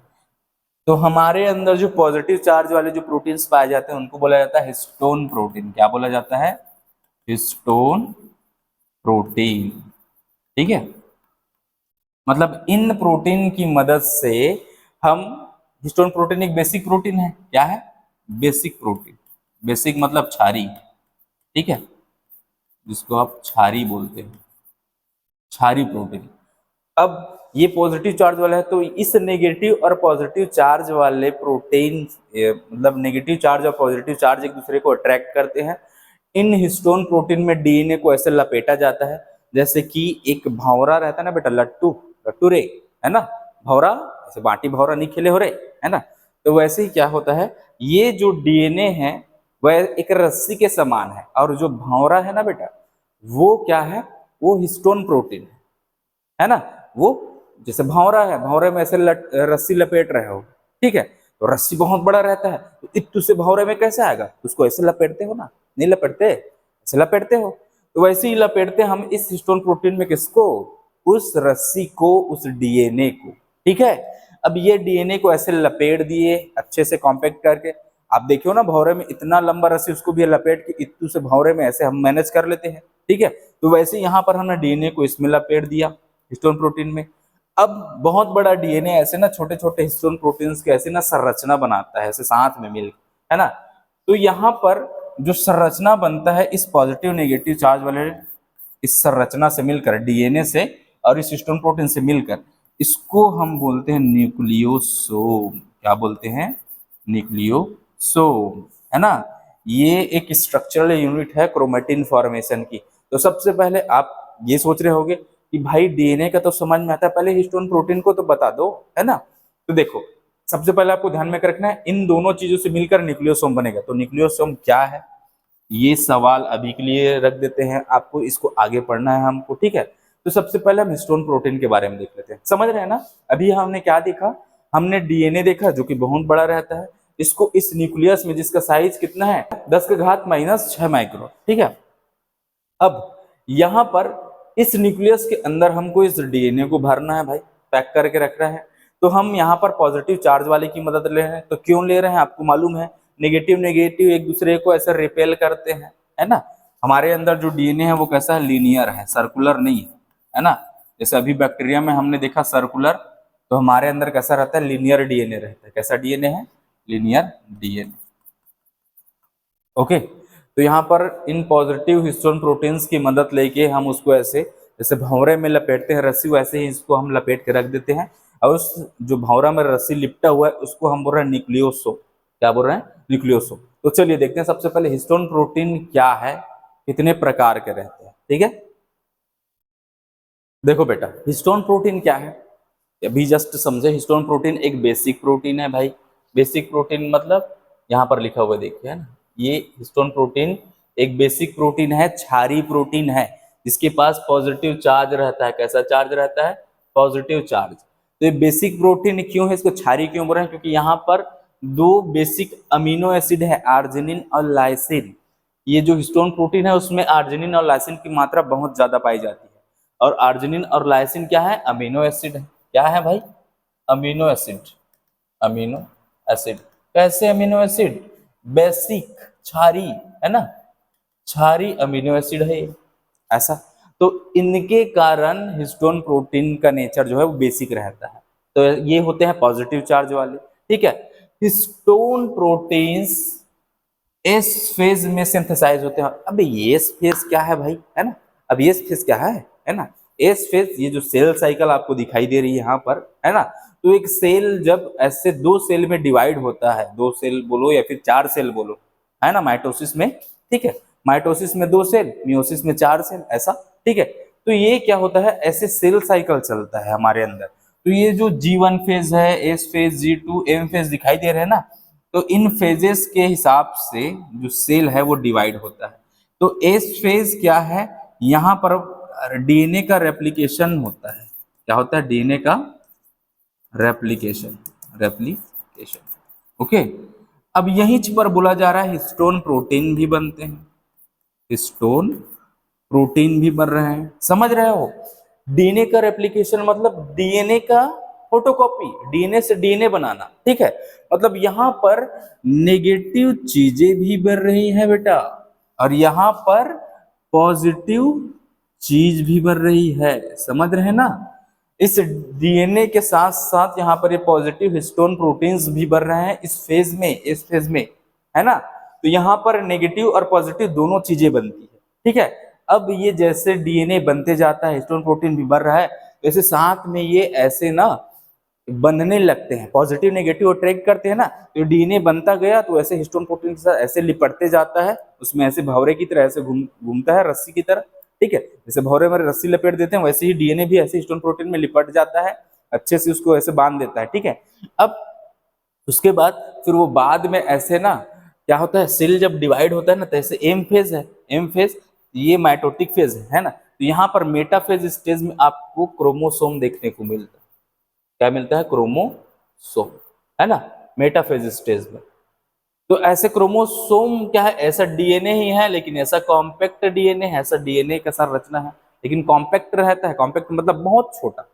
तो हमारे अंदर जो पॉजिटिव चार्ज वाले जो प्रोटीन्स पाए जाते हैं उनको बोला जाता है हिस्टोन प्रोटीन। क्या बोला जाता है? Histone protein. ठीक है, मतलब इन प्रोटीन की मदद से हम, हिस्टोन प्रोटीन एक बेसिक प्रोटीन है। क्या है? Basic protein. बेसिक मतलब क्षारी, ठीक है, जिसको आप क्षारी बोलते हैं, क्षारी प्रोटीन। अब ये पॉजिटिव चार्ज वाला है, तो इस नेगेटिव और पॉजिटिव चार्ज वाले प्रोटीन, मतलब नेगेटिव चार्ज और पॉजिटिव चार्ज एक दूसरे को अट्रैक्ट करते हैं। इन हिस्टोन प्रोटीन में डीएनए को ऐसे लपेटा जाता है जैसे कि एक भंवरा रहता है ना बेटा, लट्टू, लट्टू रे, है ना, भंवरा, ऐसे बाटी भंवरा नहीं खेले हो रे, है ना। तो वैसे ही क्या होता है, ये जो डीएनए है वह एक रस्सी के समान है, और जो भंवरा है ना बेटा, वो क्या है, वो हिस्टोन प्रोटीन है ना। वो जैसे भंवरा है, भंवरे में ऐसे रस्सी लपेट रहे हो, ठीक है, तो रस्सी बहुत बड़ा रहता है, तो इत्तू से भंवरे में कैसे आएगा? उसको ऐसे लपेटते हो ना, नहीं लपेटते, ऐसे लपेटते हो। तो वैसे ही लपेटते हम इस हिस्टोन प्रोटीन में, किसको? उस रस्सी को, उस डीएनए को, ठीक है। अब ये डीएनए को ऐसे लपेट दिए अच्छे से कॉम्पैक्ट करके। आप देखियो ना भंवरे में इतना लंबा रस्सी, उसको भी लपेट के इत्तू से भंवरे में ऐसे हम मैनेज कर लेते हैं, ठीक है। तो वैसे यहाँ पर हमने डीएनए को इसमें लपेट दिया, हिस्टोन प्रोटीन में। अब बहुत बड़ा डीएनए ऐसे ना छोटे छोटे हिस्टोन प्रोटीन्स के ऐसे ना संरचना बनाता है, ऐसे साथ में मिल, है ना। तो यहाँ पर जो संरचना बनता है इस पॉजिटिव नेगेटिव चार्ज वाले इस संरचना से मिलकर, डीएनए से और इस हिस्टोन प्रोटीन से मिलकर, इसको हम बोलते हैं न्यूक्लियोसोम। क्या बोलते हैं? न्यूक्लियोसोम, है ना। ये एक स्ट्रक्चरल यूनिट है क्रोमेटिन फॉर्मेशन की। तो सबसे पहले आप ये सोच रहे होंगे कि भाई डीएनए का तो समझ में आता है, पहले हिस्टोन प्रोटीन को तो बता दो, है ना। तो देखो सबसे पहले आपको ध्यान में रखना है, इन दोनों चीजों से मिलकर न्यूक्लियोसोम बनेगा। तो न्यूक्लियोसोम क्या है, ये सवाल अभी के लिए रख देते हैं, आपको इसको आगे पढ़ना है हमको, ठीक है। तो सबसे पहले हम हिस्टोन प्रोटीन के बारे में देख लेते हैं, समझ रहे हैं ना। अभी हमने क्या देखा, हमने डीएनए देखा जो कि बहुत बड़ा रहता है, इसको इस न्यूक्लियस में जिसका साइज कितना है, 10⁻⁻6 माइक्रोन, ठीक है। अब यहाँ पर इस न्यूक्लियस के अंदर हमको इस डीएनए को भरना है भाई, पैक करके रखना है। तो हम यहाँ पर पॉजिटिव चार्ज वाले की मदद ले रहे हैं। तो क्यों ले रहे हैं आपको मालूम है, नेगेटिव नेगेटिव एक दूसरे को ऐसे रिपेल करते हैं, है ना। हमारे अंदर जो डीएनए है वो कैसा है, लीनियर है, सर्कुलर नहीं है ना। जैसे अभी बैक्टीरिया में हमने देखा सर्कुलर, तो हमारे अंदर कैसा रहता है, लीनियर डीएनए रहता है। कैसा डीएनए है? Linear DNA. ओके, तो यहाँ पर इन पॉजिटिव हिस्टोन प्रोटीन्स की मदद लेके हम उसको ऐसे जैसे भंवरे में लपेटते हैं रस्सी, वैसे ही इसको हम लपेट के रख देते हैं और उस जो भंवरा में रस्सी लिपटा हुआ है उसको हम बोल रहे हैं न्यूक्लियोसोम। क्या बोल रहे हैं? न्यूक्लियोसोम। तो चलिए देखते हैं सबसे पहले हिस्टोन प्रोटीन क्या है, कितने प्रकार के रहते हैं। ठीक है, देखो बेटा हिस्टोन प्रोटीन क्या है अभी जस्ट समझे। हिस्टोन प्रोटीन एक बेसिक प्रोटीन है भाई। बेसिक प्रोटीन मतलब यहाँ पर लिखा हुआ देखिए, है ना, ये हिस्टोन प्रोटीन एक बेसिक प्रोटीन है, क्षारीय प्रोटीन है जिसके पास पॉजिटिव चार्ज रहता है। कैसा चार्ज रहता है? Positive charge. तो ये बेसिक प्रोटीन क्यों है, इसको क्षारीय क्यों बोल रहे हैं? क्योंकि यहाँ पर दो बेसिक अमीनो एसिड है, आर्जिनिन और लाइसिन। ये जो हिस्टोन प्रोटीन है उसमें आर्जिनिन और लाइसिन की मात्रा बहुत ज्यादा पाई जाती है। और आर्जिनिन और लाइसिन क्या है? अमीनो एसिड है। क्या है भाई? Amino acid. Amino acid. कैसे अमीनो एसिड? बेसिक, क्षारीय, है ना, क्षारीय अमीनो एसिड है ये। ऐसा तो इनके कारण हिस्टोन प्रोटीन का नेचर जो है वो बेसिक रहता है। तो ये होते हैं पॉजिटिव चार्ज वाले। ठीक है, हिस्टोन प्रोटीन्स एस फेज में सिंथेसाइज होते हैं। अबे एस फेज क्या है भाई, है ना? अब एस फेज क्या है ना? एस फेज ये जो सेल साइकिल आपको दिखाई दे रही है यहाँ पर, है ना, तो एक सेल जब ऐसे दो सेल में डिवाइड होता है, दो सेल बोलो या फिर चार सेल बोलो, है ना, माइटोसिस में। ठीक है, माइटोसिस में दो सेल, मियोसिस में चार सेल, ऐसा। ठीक है, तो ये क्या होता है, ऐसे सेल साइकिल चलता है हमारे अंदर। तो ये जो G1 फेज है, S phase, G2, M phase दिखाई दे रहे हैं ना, तो इन फेजेस के हिसाब से जो सेल है वो डिवाइड होता है। तो एस फेज क्या है, यहाँ पर डीएनए का रेप्लिकेशन होता है। क्या होता है? डीएनए का रेप्लिकेशन। Replication, okay. अब यहीं पर बोला जा रहा है हिस्टोन प्रोटीन भी बनते हैं। हिस्टोन प्रोटीन भी बन रहे हैं, समझ रहे हो? डीएनए का रेप्लिकेशन मतलब डीएनए का फोटोकॉपी, डीएनए से डीएनए बनाना। ठीक है, मतलब यहाँ पर नेगेटिव चीजें भी बन रही हैं बेटा, और यहाँ पर पॉजिटिव चीज भी बन रही है। समझ रहे हैं ना? इस डीएनए के साथ साथ यहाँ पर ये पॉजिटिव हिस्टोन प्रोटीन्स भी बन रहे हैं इस फेज में, इस फेज में, है ना। तो यहाँ पर नेगेटिव और पॉजिटिव दोनों चीजें बनती है। ठीक है, अब ये जैसे डीएनए बनते जाता है, हिस्टोन प्रोटीन भी बन रहा है, वैसे साथ में ये ऐसे ना बनने लगते हैं, पॉजिटिव नेगेटिव अट्रैक्ट करते हैं ना, तो डीएनए बनता गया तो ऐसे हिस्टोन प्रोटीन के साथ ऐसे लिपटते जाता है, उसमें ऐसे भंवरे की तरह ऐसे घूमता है, रस्सी की तरह। ठीक है, जैसे भंवरे में रस्सी लपेट देते हैं वैसे ही डीएनए भी ऐसे हिस्टोन प्रोटीन में लिपट जाता है, अच्छे से उसको ऐसे बांध देता है। ठीक है, अब उसके बाद फिर वो बाद में ऐसे ना क्या होता है, सेल जब डिवाइड होता है ना, तो ऐसे एम फेज है, एम फेज, ये माइटोटिक फेज है ना। तो यहाँ पर मेटाफेज स्टेज में आपको क्रोमोसोम देखने को मिलता है। क्या मिलता है? क्रोमोसोम, है ना, मेटाफेज स्टेज में। तो ऐसे क्रोमोसोम क्या है? ऐसा डीएनए ही है, लेकिन ऐसा कॉम्पैक्ट डीएनए है, ऐसा डीएनए का सारा रचना है, लेकिन कॉम्पैक्ट रहता है। कॉम्पैक्ट मतलब बहुत छोटा।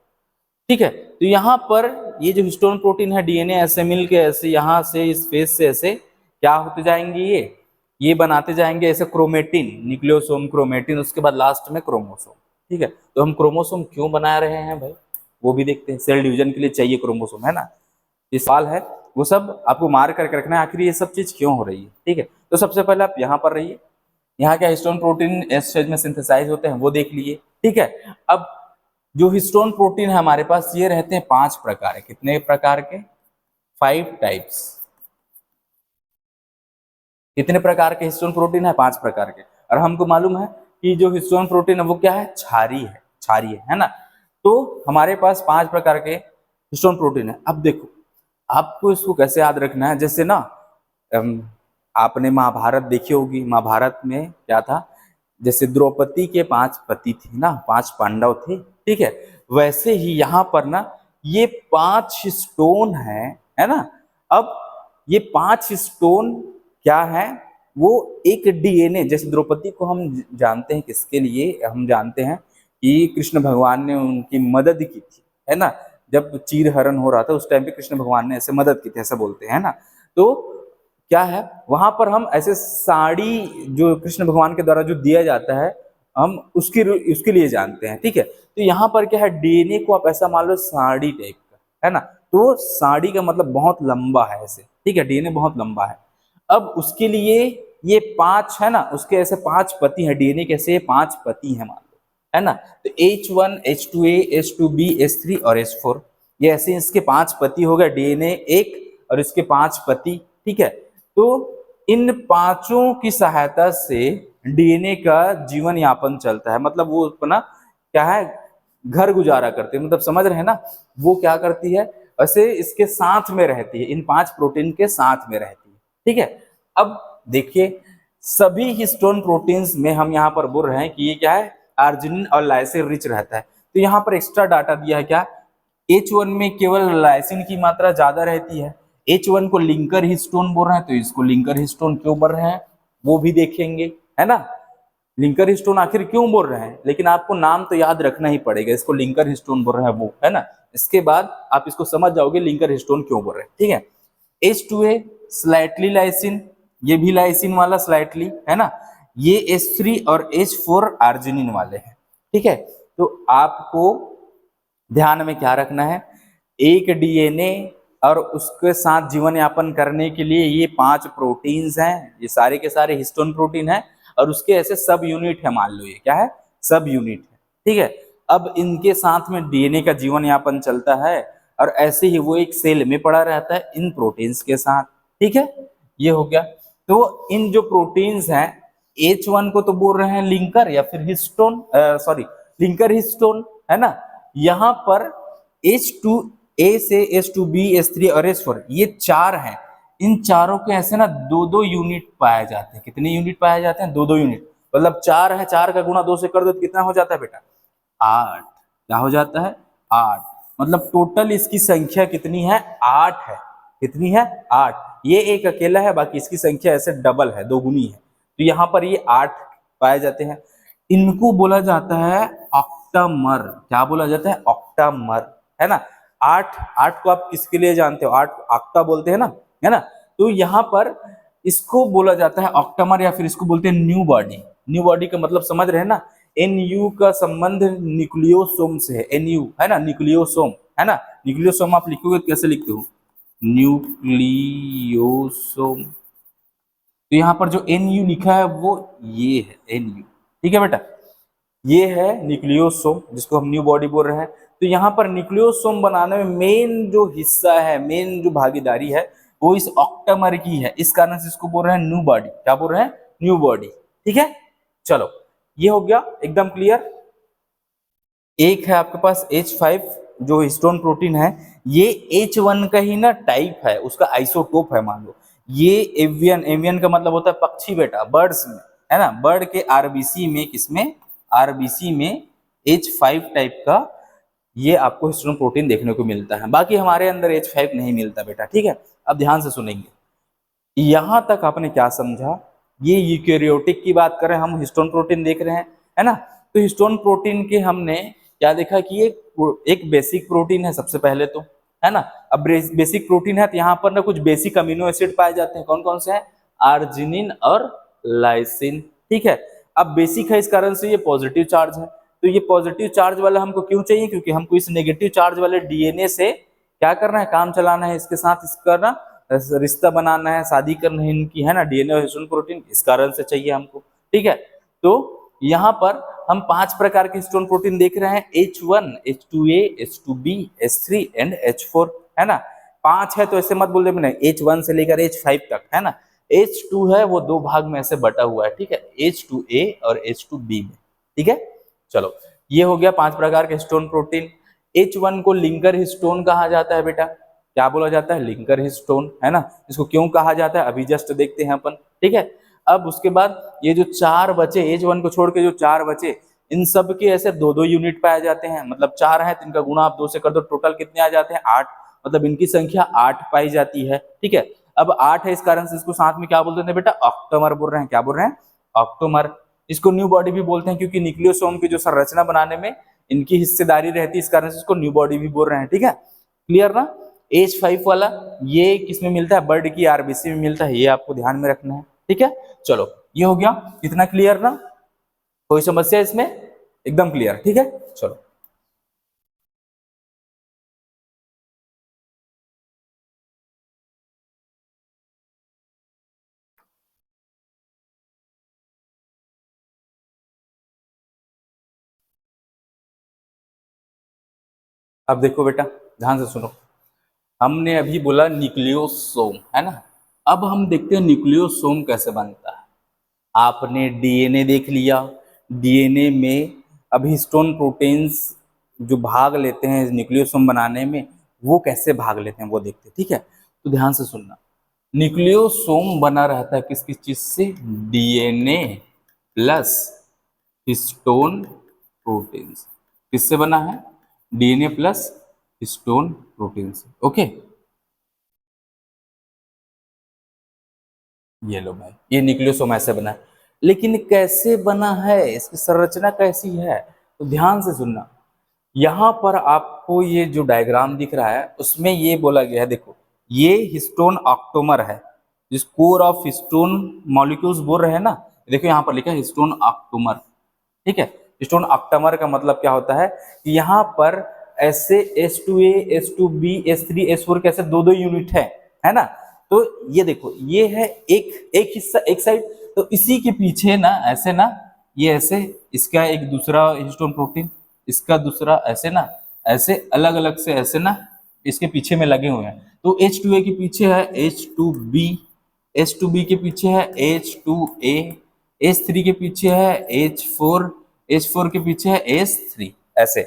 ठीक है, तो यहाँ पर ये जो हिस्टोन प्रोटीन है, डीएनए ऐसे मिल के ऐसे यहाँ से इस फेज से ऐसे क्या होते जाएंगे, ये बनाते जाएंगे ऐसे क्रोमेटिन, न्यूक्लियोसोम, क्रोमेटिन, उसके बाद लास्ट में क्रोमोसोम। ठीक है, तो हम क्रोमोसोम क्यों बना रहे हैं भाई, वो भी देखते हैं। सेल डिवीजन के लिए चाहिए क्रोमोसोम, है ना, ये सवाल है, वो सब आपको मार करके रखना है, आखिर ये सब चीज क्यों हो रही है। ठीक है, तो सबसे पहले आप यहाँ पर रहिए, यहाँ क्या हिस्टोन प्रोटीन एस फेज में सिंथेसाइज होते हैं वो देख लिए। ठीक है, अब जो हिस्टोन प्रोटीन है हमारे पास ये रहते हैं 5 प्रकार। कितने प्रकार के? 5 टाइप्स। कितने प्रकार के हिस्टोन प्रोटीन है? 5 प्रकार के। और हमको मालूम है कि जो हिस्टोन प्रोटीन है वो क्या है? क्षारीय है, क्षारीय है ना। तो हमारे पास 5 प्रकार के हिस्टोन प्रोटीन है। अब देखो आपको इसको कैसे याद रखना है, जैसे ना आपने महाभारत देखी होगी, महाभारत में क्या था, जैसे द्रौपदी के 5 पति थे ना, 5 पांडव थे। ठीक है, वैसे ही यहाँ पर ना ये 5 स्टोन है ना। अब ये 5 स्टोन क्या है, वो एक डीएनए, जैसे द्रौपदी को हम जानते हैं किसके लिए, हम जानते हैं कि कृष्ण भगवान ने उनकी मदद की थी, है ना, जब चीर हरण हो रहा था उस टाइम पे कृष्ण भगवान ने ऐसे मदद की थी, ऐसा बोलते हैं ना। तो क्या है, वहां पर हम ऐसे साड़ी जो कृष्ण भगवान के द्वारा जो दिया जाता है, हम उसके लिए जानते हैं। ठीक है, तो यहाँ पर क्या है, डीएनए को आप ऐसा मान लो साड़ी टाइप का, है ना। तो साड़ी का मतलब बहुत लंबा है ऐसे। ठीक है, डीएनए बहुत लंबा है। अब उसके लिए ये 5 है ना, उसके ऐसे 5 पति हैं, डीएनए कैसे ये 5 पति हैं मान लो, है ना। तो H1 H2A H2B H3 और H4, ये ऐसे इसके 5 पति हो गए, डीएनए एक और इसके 5 पति, ठीक है। तो इन पांचों की सहायता से डीएनए का जीवन यापन चलता है, मतलब वो अपना क्या है, घर गुजारा करते हैं, मतलब समझ रहे हैं ना। वो क्या करती है, वैसे इसके साथ में रहती है, इन 5 प्रोटीन के साथ में रहती है, ठीक है। अब देखिए, सभी हिस्टोन प्रोटीन्स में हम यहाँ पर बोल रहे हैं कि ये क्या है, आर्जिनिन और लाइसिन रिच रहता है। तो यहाँ पर एक्स्ट्रा डाटा दिया है क्या, H1 में केवल लाइसिन की मात्रा ज्यादा रहती है। H1 को लिंकर हिस्टोन बोल रहे हैं, तो इसको लिंकर हिस्टोन क्यों बोल रहे हैं वो भी देखेंगे, है ना। लिंकर हिस्टोन आखिर क्यों बोल रहे हैं, लेकिन आपको नाम तो याद रखना ही पड़ेगा, इसको लिंकर हिस्टोन बोल रहे हैं वो, है ना। इसके बाद आप इसको समझ जाओगे लिंकर हिस्टोन क्यों बोल रहे हैं, ठीक है। H2A स्लाइटली लाइसिन, ये भी लाइसिन वाला स्लाइटली, है ना। ये H3 और H4 आर्जिनिन वाले हैं, ठीक है। तो आपको ध्यान में क्या रखना है, एक डीएनए और उसके साथ जीवन यापन करने के लिए ये 5 प्रोटीन्स हैं, ये सारे के सारे हिस्टोन प्रोटीन हैं, और उसके ऐसे सब यूनिट है, मान लो ये क्या है, सब यूनिट है, ठीक है। अब इनके साथ में डीएनए का जीवन यापन चलता है, और ऐसे ही वो एक सेल में पड़ा रहता है इन प्रोटीन्स के साथ, ठीक है। ये हो गया। तो इन जो प्रोटीन्स हैं, H1 को तो बोल रहे हैं लिंकर या फिर हिस्टोन, सॉरी लिंकर हिस्टोन, है ना। यहाँ पर H2A से H2B H3 और H4 ये 4 हैं, इन चारों के ऐसे ना 2-2 यूनिट पाए जाते हैं। कितने यूनिट पाए जाते हैं, 2-2 यूनिट, मतलब 4 है, 4 का गुणा 2 से कर दो तो कितना हो जाता है बेटा, 8। क्या हो जाता है, 8। मतलब टोटल इसकी संख्या कितनी है, 8 है। कितनी है, 8। ये एक अकेला है, बाकी इसकी संख्या ऐसे डबल है, दोगुनी है। तो यहाँ पर ये 8 पाए जाते हैं। इनको बोला जाता है ऑक्टामर। क्या बोला जाता है, ऑक्टामर, है ना। 8, 8 को आप किसके लिए जानते हो, 8 ऑक्टा बोलते हैं ना, है ना। तो यहाँ पर इसको बोला जाता है ऑक्टामर, या फिर इसको बोलते हैं न्यू बॉडी। न्यू बॉडी का मतलब समझ रहे हैं ना, एनयू का संबंध न्यूक्लियोसोम से है, एनयू है ना, न्यूक्लियोसोम, है ना। न्यूक्लियोसोम आप लिखोगे तो कैसे लिखते हो, न्यूक्लियोसोम। तो यहाँ पर जो एनयू लिखा है वो ये है एनयू, ठीक है बेटा। ये है न्यूक्लियोसोम, जिसको हम न्यू बॉडी बोल रहे हैं। तो यहाँ पर न्यूक्लियोसोम बनाने में मेन जो हिस्सा है, मेन जो भागीदारी है, वो इस ऑक्टामर की है। इस कारण से इसको बोल रहे हैं न्यू बॉडी। क्या बोल रहे हैं, न्यू बॉडी, ठीक है। चलो, ये हो गया एकदम क्लियर। एक है आपके पास H5 जो हिस्टोन प्रोटीन है, ये H1 का ही ना टाइप है, उसका आइसोटोप है मान लो। ये एवियन, एवियन का मतलब होता है पक्षी बेटा, बर्ड्स में, है ना। बर्ड के आरबीसी में, किसमें, आरबीसी में H5 टाइप का ये आपको हिस्टोन प्रोटीन देखने को मिलता है। बाकी हमारे अंदर H5 नहीं मिलता बेटा, ठीक है। अब ध्यान से सुनेंगे, यहां तक आपने क्या समझा, ये यूकेरियोटिक की बात करें, हम हिस्टोन प्रोटीन देख रहे हैं, है ना। तो हिस्टोन प्रोटीन के हमने क्या देखा कि ये एक बेसिक प्रोटीन है सबसे पहले तो, है ना। अब बेसिक प्रोटीन है तो यहाँ पर ना कुछ बेसिक अमीनो एसिड पाए जाते हैं, कौन कौन से हैं, आर्जिनिन और लाइसिन, ठीक है। अब बेसिक है, इस कारण से ये पॉजिटिव चार्ज है। तो ये पॉजिटिव चार्ज वाला हमको क्यों चाहिए, क्योंकि हमको इस नेगेटिव चार्ज वाले डीएनए से क्या करना है, काम चलाना है, इसके साथ इसका ना रिश्ता बनाना है, शादी करना है इनकी, है ना। डीएनए हिस्टोन प्रोटीन इस कारण से चाहिए हमको, ठीक है। तो यहाँ पर हम 5 प्रकार के हिस्टोन प्रोटीन देख रहे हैं, H1 H2A H2B H3 and H4, है ना। 5 है तो ऐसे मत बोल देना H1 से लेकर H5 तक, है ना। H2 है वो 2 भाग में ऐसे बटा हुआ है, ठीक है, H2A और H2B में, ठीक है। चलो, ये हो गया 5 प्रकार के हिस्टोन प्रोटीन। H1 को लिंकर हिस्टोन कहा जाता है बेटा। क्या बोला जाता है, लिंकर हिस्टोन, है ना। इसको क्यों कहा जाता है अभी जस्ट देखते हैं अपन, ठीक है। अब उसके बाद ये जो 4 बचे, H1 को छोड़ के जो 4 बचे, इन सब के ऐसे 2-2 यूनिट पाए जाते हैं, मतलब 4 है तो इनका गुणा आप 2 से कर दो, टोटल कितने आ जाते हैं, 8। मतलब इनकी संख्या 8 पाई जाती है, ठीक है। अब 8 है, इस कारण से इसको साथ में क्या बोलते हैं बेटा, ऑक्टोमर बोल रहे हैं। क्या बोल रहे हैं, ऑक्टोमर। इसको न्यू बॉडी भी बोलते हैं, क्योंकि न्यूक्लियोसोम की जो संरचना बनाने में इनकी हिस्सेदारी रहती है, इस कारण से इसको न्यू बॉडी भी बोल रहे हैं, ठीक है। क्लियर ना। H5 वाला ये किसमें मिलता है, बर्ड की आरबीसी में मिलता है, ये आपको ध्यान में रखना है, ठीक है। चलो, ये हो गया, कितना क्लियर ना, कोई समस्या इसमें, एकदम क्लियर, ठीक है। चलो। अब देखो बेटा, ध्यान से सुनो। हमने अभी बोला न्यूक्लियोसोम, है ना। अब हम देखते हैं न्यूक्लियोसोम कैसे बनता है। आपने डीएनए देख लिया, डीएनए में अब हिस्टोन प्रोटीन्स जो भाग लेते हैं न्यूक्लियोसोम बनाने में, वो कैसे भाग लेते हैं वो देखते हैं, ठीक है। तो ध्यान से सुनना, न्यूक्लियोसोम बना रहता है किस किस चीज से, डीएनए प्लस हिस्टोन प्रोटीन्स। किससे बना है, डीएनए प्लस हिस्टोन प्रोटीन से, ओके। ये लो भाई, ये न्यूक्लियोसोम ऐसे बना है। लेकिन कैसे बना है, इसकी संरचना कैसी है, तो ध्यान से सुनना। यहाँ पर आपको ये जो डायग्राम दिख रहा है उसमें ये बोला गया है, देखो ये हिस्टोन ऑक्टोमर है, जिस कोर ऑफ हिस्टोन मॉलिक्यूल्स बोल रहे हैं ना। देखो यहाँ पर लिखा है हिस्टोन ऑक्टोमर, ठीक है। हिस्टोन ऑक्टोमर का मतलब क्या होता है कि यहाँ पर ऐसे H2A, H2B, H3, H4 कैसे दो दो यूनिट है ना। तो ये देखो, ये है एक एक हिस्सा एक साइड, तो इसी के पीछे ना ऐसे ना, ये ऐसे इसका एक दूसरा हिस्टोन प्रोटीन, इसका दूसरा ऐसे ना, ऐसे अलग अलग से ऐसे ना इसके पीछे में लगे हुए हैं। तो H2A के पीछे है H2B, H2B के पीछे है H2A, H3 के पीछे है H4, H4 के पीछे है H3, ऐसे,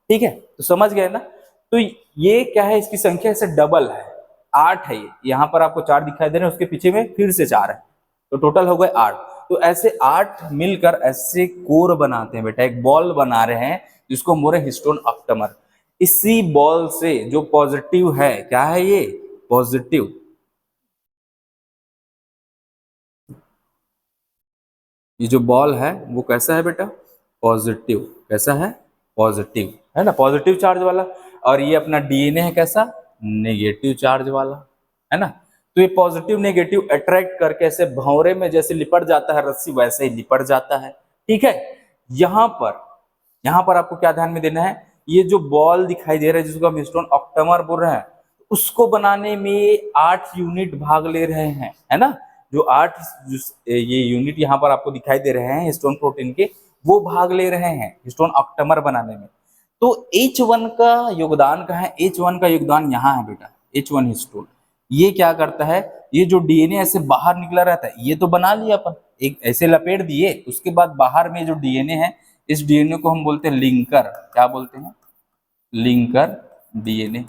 ठीक है। तो समझ गए ना। तो ये क्या है, इसकी संख्या ऐसे डबल है, 8 है। ये यहाँ पर आपको 4 दिखाई दे रहे हैं, उसके पीछे में फिर से 4 है, तो टोटल हो गए 8। तो ऐसे 8 मिलकर ऐसे कोर बनाते हैं बेटा, एक बॉल बना रहे हैं जिसको हम बोल रहे हैं हिस्टोन ऑक्टोमर। इसी बॉल से जो पॉजिटिव है, क्या है ये, पॉजिटिव, ये जो बॉल है वो कैसा है बेटा, पॉजिटिव। कैसा है, पॉजिटिव, है ना, पॉजिटिव चार्ज वाला। और ये अपना डीएनए है कैसा, नेगेटिव चार्ज वाला, है ना। तो ये पॉजिटिव नेगेटिव अट्रैक्ट करके ऐसे भंवरे में जैसे लिपट जाता है रस्सी, वैसे ही लिपट जाता है, ठीक है। यहाँ पर यहाँ पर आपको क्या ध्यान में देना है, ये जो बॉल दिखाई दे रहा है जिसको हम हिस्टोन ऑक्टोमर बोल रहे हैं, उसको बनाने में 8 यूनिट भाग ले रहे हैं, है ना। जो 8 ये यूनिट यहाँ पर आपको दिखाई दे रहे हैं हिस्टोन प्रोटीन के, वो भाग ले रहे हैं हिस्टोन ऑक्टोमर बनाने में। तो H1 का योगदान कहाँ है, H1 का योगदान यहाँ है बेटा, H1 हिस्टोन। ये क्या करता है, ये जो डीएनए ऐसे बाहर निकला रहता है, ये तो बना लिया अपन, एक ऐसे लपेट दिए, उसके बाद बाहर में जो डीएनए है, इस डीएनए को हम बोलते हैं लिंकर। क्या बोलते हैं, लिंकर डीएनए।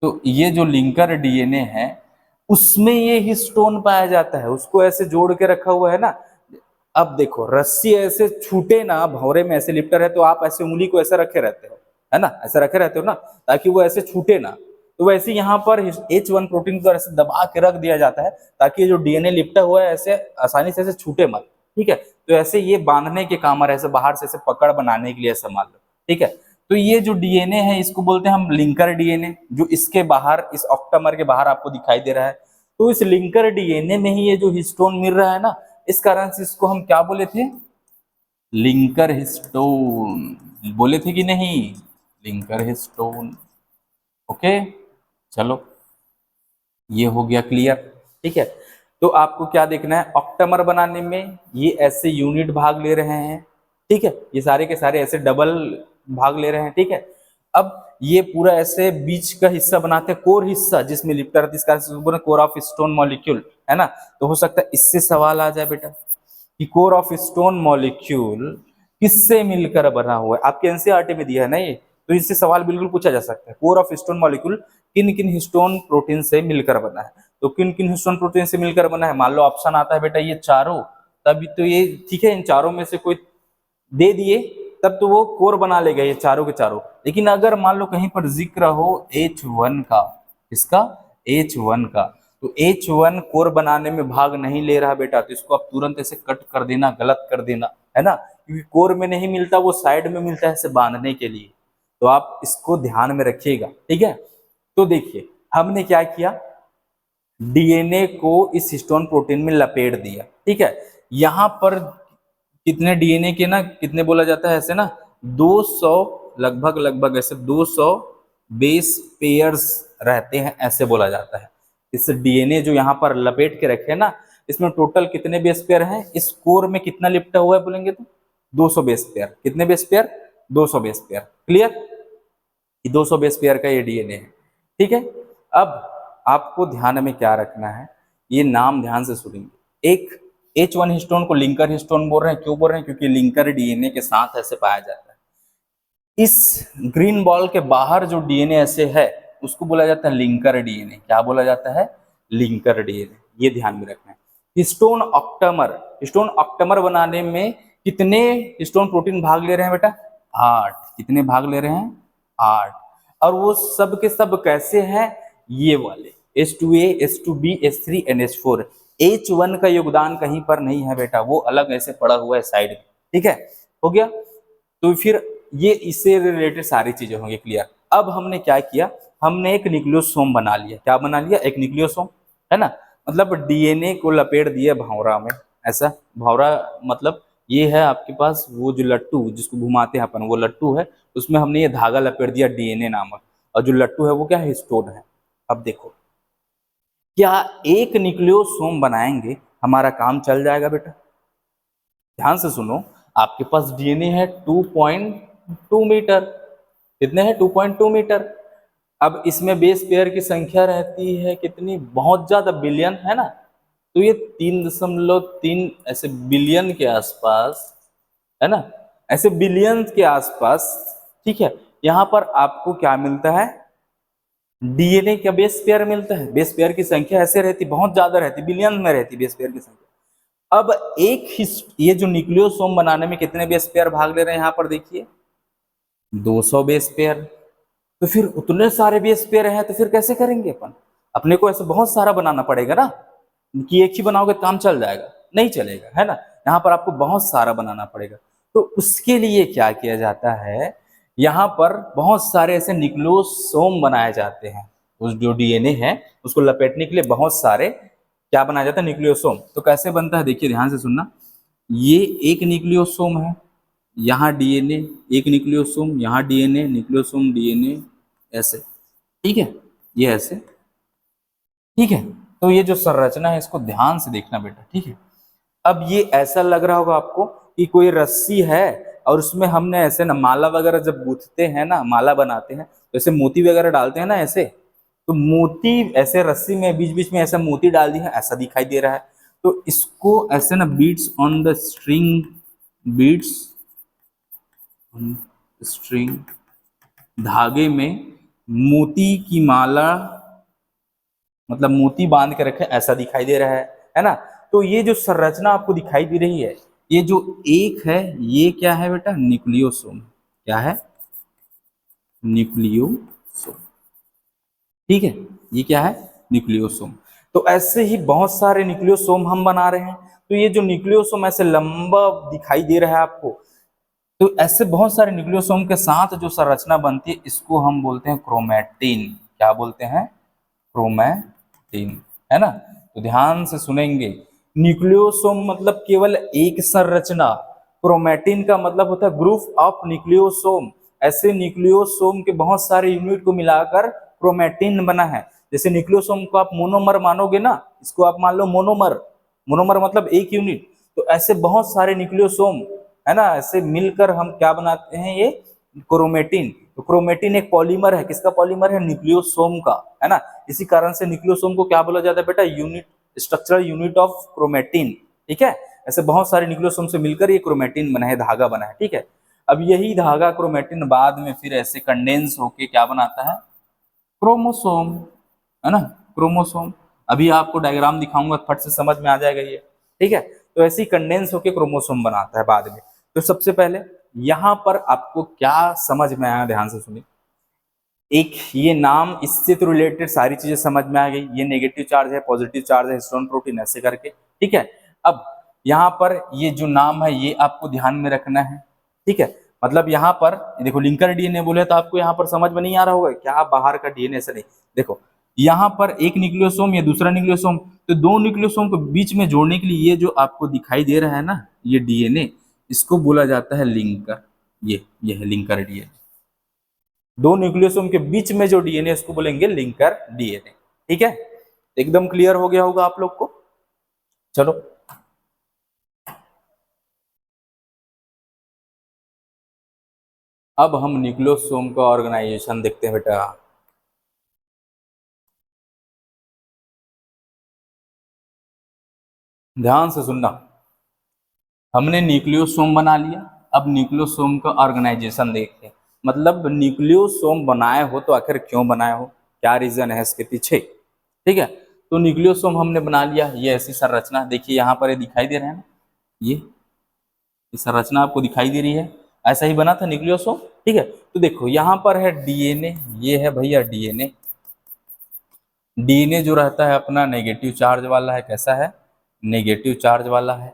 तो ये जो लिंकर डीएनए है, उसमें ये हिस्टोन पाया जाता है, उसको ऐसे जोड़ के रखा हुआ है ना। अब देखो, रस्सी ऐसे छूटे ना, भंवरे में ऐसे लिपटा रहे, तो आप ऐसे उंगली को ऐसे रखे रहते हो, है ना, ऐसे रखे रहते हो ना, ताकि वो ऐसे छूटे ना। तो वैसे यहाँ पर H1 प्रोटीन को ऐसे दबा के रख दिया जाता है, ताकि जो डीएनए लिपटा हुआ है ऐसे आसानी से ऐसे छूटे मत, ठीक है। तो ऐसे ये बांधने के काम आ रहा है, ऐसे बाहर से ऐसे पकड़ बनाने के लिए, ऐसा मान लो, ठीक है। तो ये जो डीएनए है इसको बोलते हैं हम लिंकर डीएनए, जो इसके बाहर, इस ऑक्टामर के बाहर आपको दिखाई दे रहा है। तो इस लिंकर डीएनए में ही ये जो हिस्टोन मिल रहा है ना, इस कारण से इसको हम क्या बोले थे, लिंकर हिस्टोन बोले थे कि नहीं, लिंकर हिस्टोन, ओके। चलो, ये हो गया क्लियर, ठीक है। तो आपको क्या देखना है, ऑक्टामर बनाने में ये ऐसे यूनिट भाग ले रहे हैं, ठीक है, ये सारे के सारे ऐसे डबल भाग ले रहे हैं, ठीक है। अब ये पूरा ऐसे बीच का हिस्सा बनाते हैं, कोर हिस्सा जिसमें लिपटा रहता है, इस कारण से कोर ऑफ स्टोन मॉलिक्यूल, है ना। तो हो सकता है इससे सवाल आ जाए बेटा कि कोर ऑफ स्टोन मॉलिक्यूल किससे मिलकर बना हुआ है, आपके एनसीईआरटी में दिया है ना ये, तो इससे सवाल बिल्कुल पूछा जा सकता है, कोर ऑफ स्टोन मॉलिक्यूल किन किन हिस्टोन प्रोटीन से मिलकर बना है। तो किन किन हिस्टोन प्रोटीन से मिलकर बना है, मान लो ऑप्शन आता है बेटा ये चारों, तभी तो ये ठीक है, इन चारों में से कोई दे दिए तब तो वो कोर बना लेगा ये चारों के चारों। लेकिन अगर मान लो कहीं पर जिक्र हो H1 का, इसका H1 का, तो H1 कोर बनाने में भाग नहीं ले रहा बेटा, तो इसको आप तुरंत ऐसे कट कर देना, गलत कर देना, है ना, क्योंकि कोर में नहीं मिलता, वो साइड में मिलता है ऐसे बांधने के लिए। तो आप इसको ध्यान में रखिएगा, ठीक है। तो देखिए हमने क्या किया, डीएनए को इस हिस्टोन प्रोटीन में लपेट दिया, ठीक है। यहाँ पर कितने डीएनए के ना, कितने बोला जाता है ऐसे ना, 200 लगभग लगभग ऐसे 200 बेस पेयर्स रहते हैं, ऐसे बोला जाता है। इस डीएनए जो यहाँ पर लपेट के रखे हैं ना, इसमें टोटल कितने बेस पेयर हैं, इस कोर में कितना लिपटा हुआ है बोलेंगे तो 200 बेस पेयर। कितने base pair, 200 base pair, clear. ये 200 बेस पेयर का ये डीएनए है, ठीक है। अब आपको ध्यान में क्या रखना है, ये नाम ध्यान से सुनेंगे। एक H1 हिस्टोन को लिंकर हिस्टोन बोल रहे हैं, क्यों बोल रहे हैं, क्योंकि लिंकर डीएनए के साथ ऐसे पाया जाता है। इस ग्रीन बॉल के बाहर जो डीएनए ऐसे है उसको बोला जाता है लिंकर डीएनए। क्या बोला जाता है, लिंकर डीएनए, ये ध्यान में रखना है। हिस्टोन ऑक्टेमर बनाने में कितने हिस्टोन प्रोटीन भाग ले रहे हैं बेटा, 8। कितने भाग ले रहे हैं, 8। और वो सब के सब कैसे हैं, ये वाले H2A, H2B, H3, NH4। H1 का योगदान कहीं पर नहीं है बेटा, वो अलग ऐसे पड़ा हुआ है साइड में, ठीक है, हो गया। तो फिर ये इससे रिलेटेड सारी चीजें होंगी क्लियर। अब हमने क्या किया, हमने एक न्यूक्लियोसोम बना लिया। क्या बना लिया, एक न्यूक्लियोसोम, है ना। मतलब डीएनए को लपेट दिया भंवरा में, ऐसा भंवरा मतलब ये है आपके पास वो जो लट्टू जिसको घुमाते हैं अपन, वो लट्टू है, उसमें हमने ये धागा लपेट दिया डीएनए नामक, और जो लट्टू है वो क्या है, हिस्टोन है। अब देखो क्या एक न्यूक्लियोसोम बनाएंगे हमारा काम चल जाएगा बेटा, ध्यान से सुनो। आपके पास डीएनए है 2.2 मीटर, कितने हैं, 2.2 मीटर। अब इसमें बेस पेयर की संख्या रहती है कितनी, बहुत ज्यादा, बिलियन, है ना। तो ये 3.3 ऐसे बिलियन के आसपास, है ना, ऐसे बिलियन के आसपास, ठीक है। यहाँ पर आपको क्या मिलता है, डीएनए का बेस पेयर मिलता है। बेस पेयर की संख्या ऐसे रहती, बहुत ज्यादा रहती, बिलियन में रहती बेस पेयर की संख्या। अब ये जो न्यूक्लियोसोम बनाने में कितने बेस पेयर भाग ले रहे हैं, यहाँ पर देखिए 200 बेस पेयर। तो फिर उतने सारे बेस पेयर हैं तो फिर कैसे करेंगे अपन, अपने को ऐसे बहुत सारा बनाना पड़ेगा ना, कि एक ही बनाओगे तो काम चल जाएगा, नहीं चलेगा, है ना। यहाँ पर आपको बहुत सारा बनाना पड़ेगा। तो उसके लिए क्या किया जाता है, यहाँ पर बहुत सारे ऐसे न्यूक्लियोसोम बनाए जाते हैं। उस जो डीएनए है उसको लपेटने के लिए बहुत सारे क्या बनाया जाता है, न्यूक्लियोसोम। तो कैसे बनता है देखिए, ध्यान से सुनना। ये एक न्यूक्लियोसोम है, यहाँ डीएनए, एक न्यूक्लियोसोम, यहाँ डीएनए, न्यूक्लियोसोम, डीएनए, ऐसे, ठीक है, ये ऐसे, ठीक है। तो ये जो संरचना है इसको ध्यान से देखना बेटा, ठीक है। अब ये ऐसा लग रहा होगा आपको कि कोई रस्सी है और उसमें हमने ऐसे ना माला वगैरह जब गूंथते हैं ना, माला बनाते हैं तो ऐसे मोती वगैरह डालते हैं ना ऐसे, तो मोती ऐसे रस्सी में बीच बीच में ऐसा मोती डाल दिया है, ऐसा दिखाई दे रहा है। तो इसको ऐसे ना beads on the string, beads on string, धागे में मोती की माला, मतलब मोती बांध के रखे, ऐसा दिखाई दे रहा है ना। तो ये जो संरचना आपको दिखाई दे रही है, ये जो एक है ये क्या है बेटा, न्यूक्लियोसोम। क्या है, न्यूक्लियोसोम, ठीक है, ये क्या है, न्यूक्लियोसोम। तो ऐसे ही बहुत सारे न्यूक्लियोसोम हम बना रहे हैं। तो ये जो न्यूक्लियोसोम ऐसे लंबा दिखाई दे रहा है आपको, तो ऐसे बहुत सारे न्यूक्लियोसोम के साथ जो संरचना बनती है इसको हम बोलते हैं क्रोमैटिन। क्या बोलते हैं, क्रोमैटिन, है ना। तो ध्यान से सुनेंगे, न्यूक्लियोसोम मतलब केवल एक संरचना, क्रोमैटिन का मतलब होता है ग्रुप ऑफ न्यूक्लियोसोम। ऐसे न्यूक्लियोसोम के बहुत सारे यूनिट को मिलाकर क्रोमैटिन बना है। जैसे न्यूक्लियोसोम को आप मोनोमर मानोगे ना, इसको आप मान लो मोनोमर, मोनोमर मतलब एक यूनिट। तो ऐसे बहुत सारे न्यूक्लियोसोम, है ना, ऐसे मिलकर हम क्या बनाते हैं, ये क्रोमेटिन। तो क्रोमेटिन एक पॉलीमर है, किसका पॉलीमर है, न्यूक्लियोसोम का, है ना। इसी कारण से न्यूक्लियोसोम को क्या बोला जाता है बेटा, unit, structural unit of chromatin, ठीक है। ऐसे बहुत सारे न्यूक्लियोसोम से मिलकर ये क्रोमेटिन बना है, धागा बना है, ठीक है। अब यही धागा क्रोमेटिन बाद में फिर ऐसे कंडेंस होके क्या बनाता है, क्रोमोसोम, है ना, क्रोमोसोम। अभी आपको डायग्राम दिखाऊंगा, फट से समझ में आ जाएगा ये, ठीक है। तो ऐसे ही कंडेंस होके क्रोमोसोम बनाता है बाद में। तो सबसे पहले यहाँ पर आपको क्या समझ में आया, ध्यान से सुनिए। एक ये नाम, इससे तो रिलेटेड सारी चीजें समझ में आ गई, ये नेगेटिव चार्ज है, पॉजिटिव चार्ज है, हिस्टोन प्रोटीन, ऐसे करके, ठीक है। अब यहाँ पर ये जो नाम है ये आपको ध्यान में रखना है, ठीक है। मतलब यहाँ पर देखो लिंकर डीएनए बोले तो आपको यहाँ पर समझ में नहीं आ रहा होगा क्या बाहर का डीएनए, ऐसा नहीं। देखो यहाँ पर एक न्यूक्लियोसोम या दूसरा न्यूक्लियोसोम, तो दो न्यूक्लियोसोम को बीच में जोड़ने के लिए ये जो आपको दिखाई दे रहा है ना, ये डीएनए, इसको बोला जाता है लिंकर। ये है लिंकर डीएनए। दो न्यूक्लियोसोम के बीच में जो डीएनए इसको बोलेंगे लिंकर डीएनए, ठीक है। एकदम क्लियर हो गया होगा आप लोग को। चलो अब हम न्यूक्लियोसोम का ऑर्गेनाइजेशन देखते हैं बेटा। ध्यान से सुनना, हमने न्यूक्लियोसोम बना लिया, अब न्यूक्लियोसोम का ऑर्गेनाइजेशन देखते हैं। मतलब न्यूक्लियोसोम बनाए हो तो आखिर क्यों बनाए हो, क्या रीजन है इसके पीछे। ठीक है, तो न्यूक्लियोसोम हमने बना लिया, ये ऐसी संरचना देखिए यहाँ पर ये दिखाई दे रहे हैं ना, ये संरचना आपको दिखाई दे रही है, ऐसा ही बना था न्यूक्लियोसोम। ठीक है, तो देखो यहाँ पर है डीएनए, ये है भैया डीएनए। डीएनए जो रहता है अपना नेगेटिव चार्ज वाला है, कैसा है, नेगेटिव चार्ज वाला है।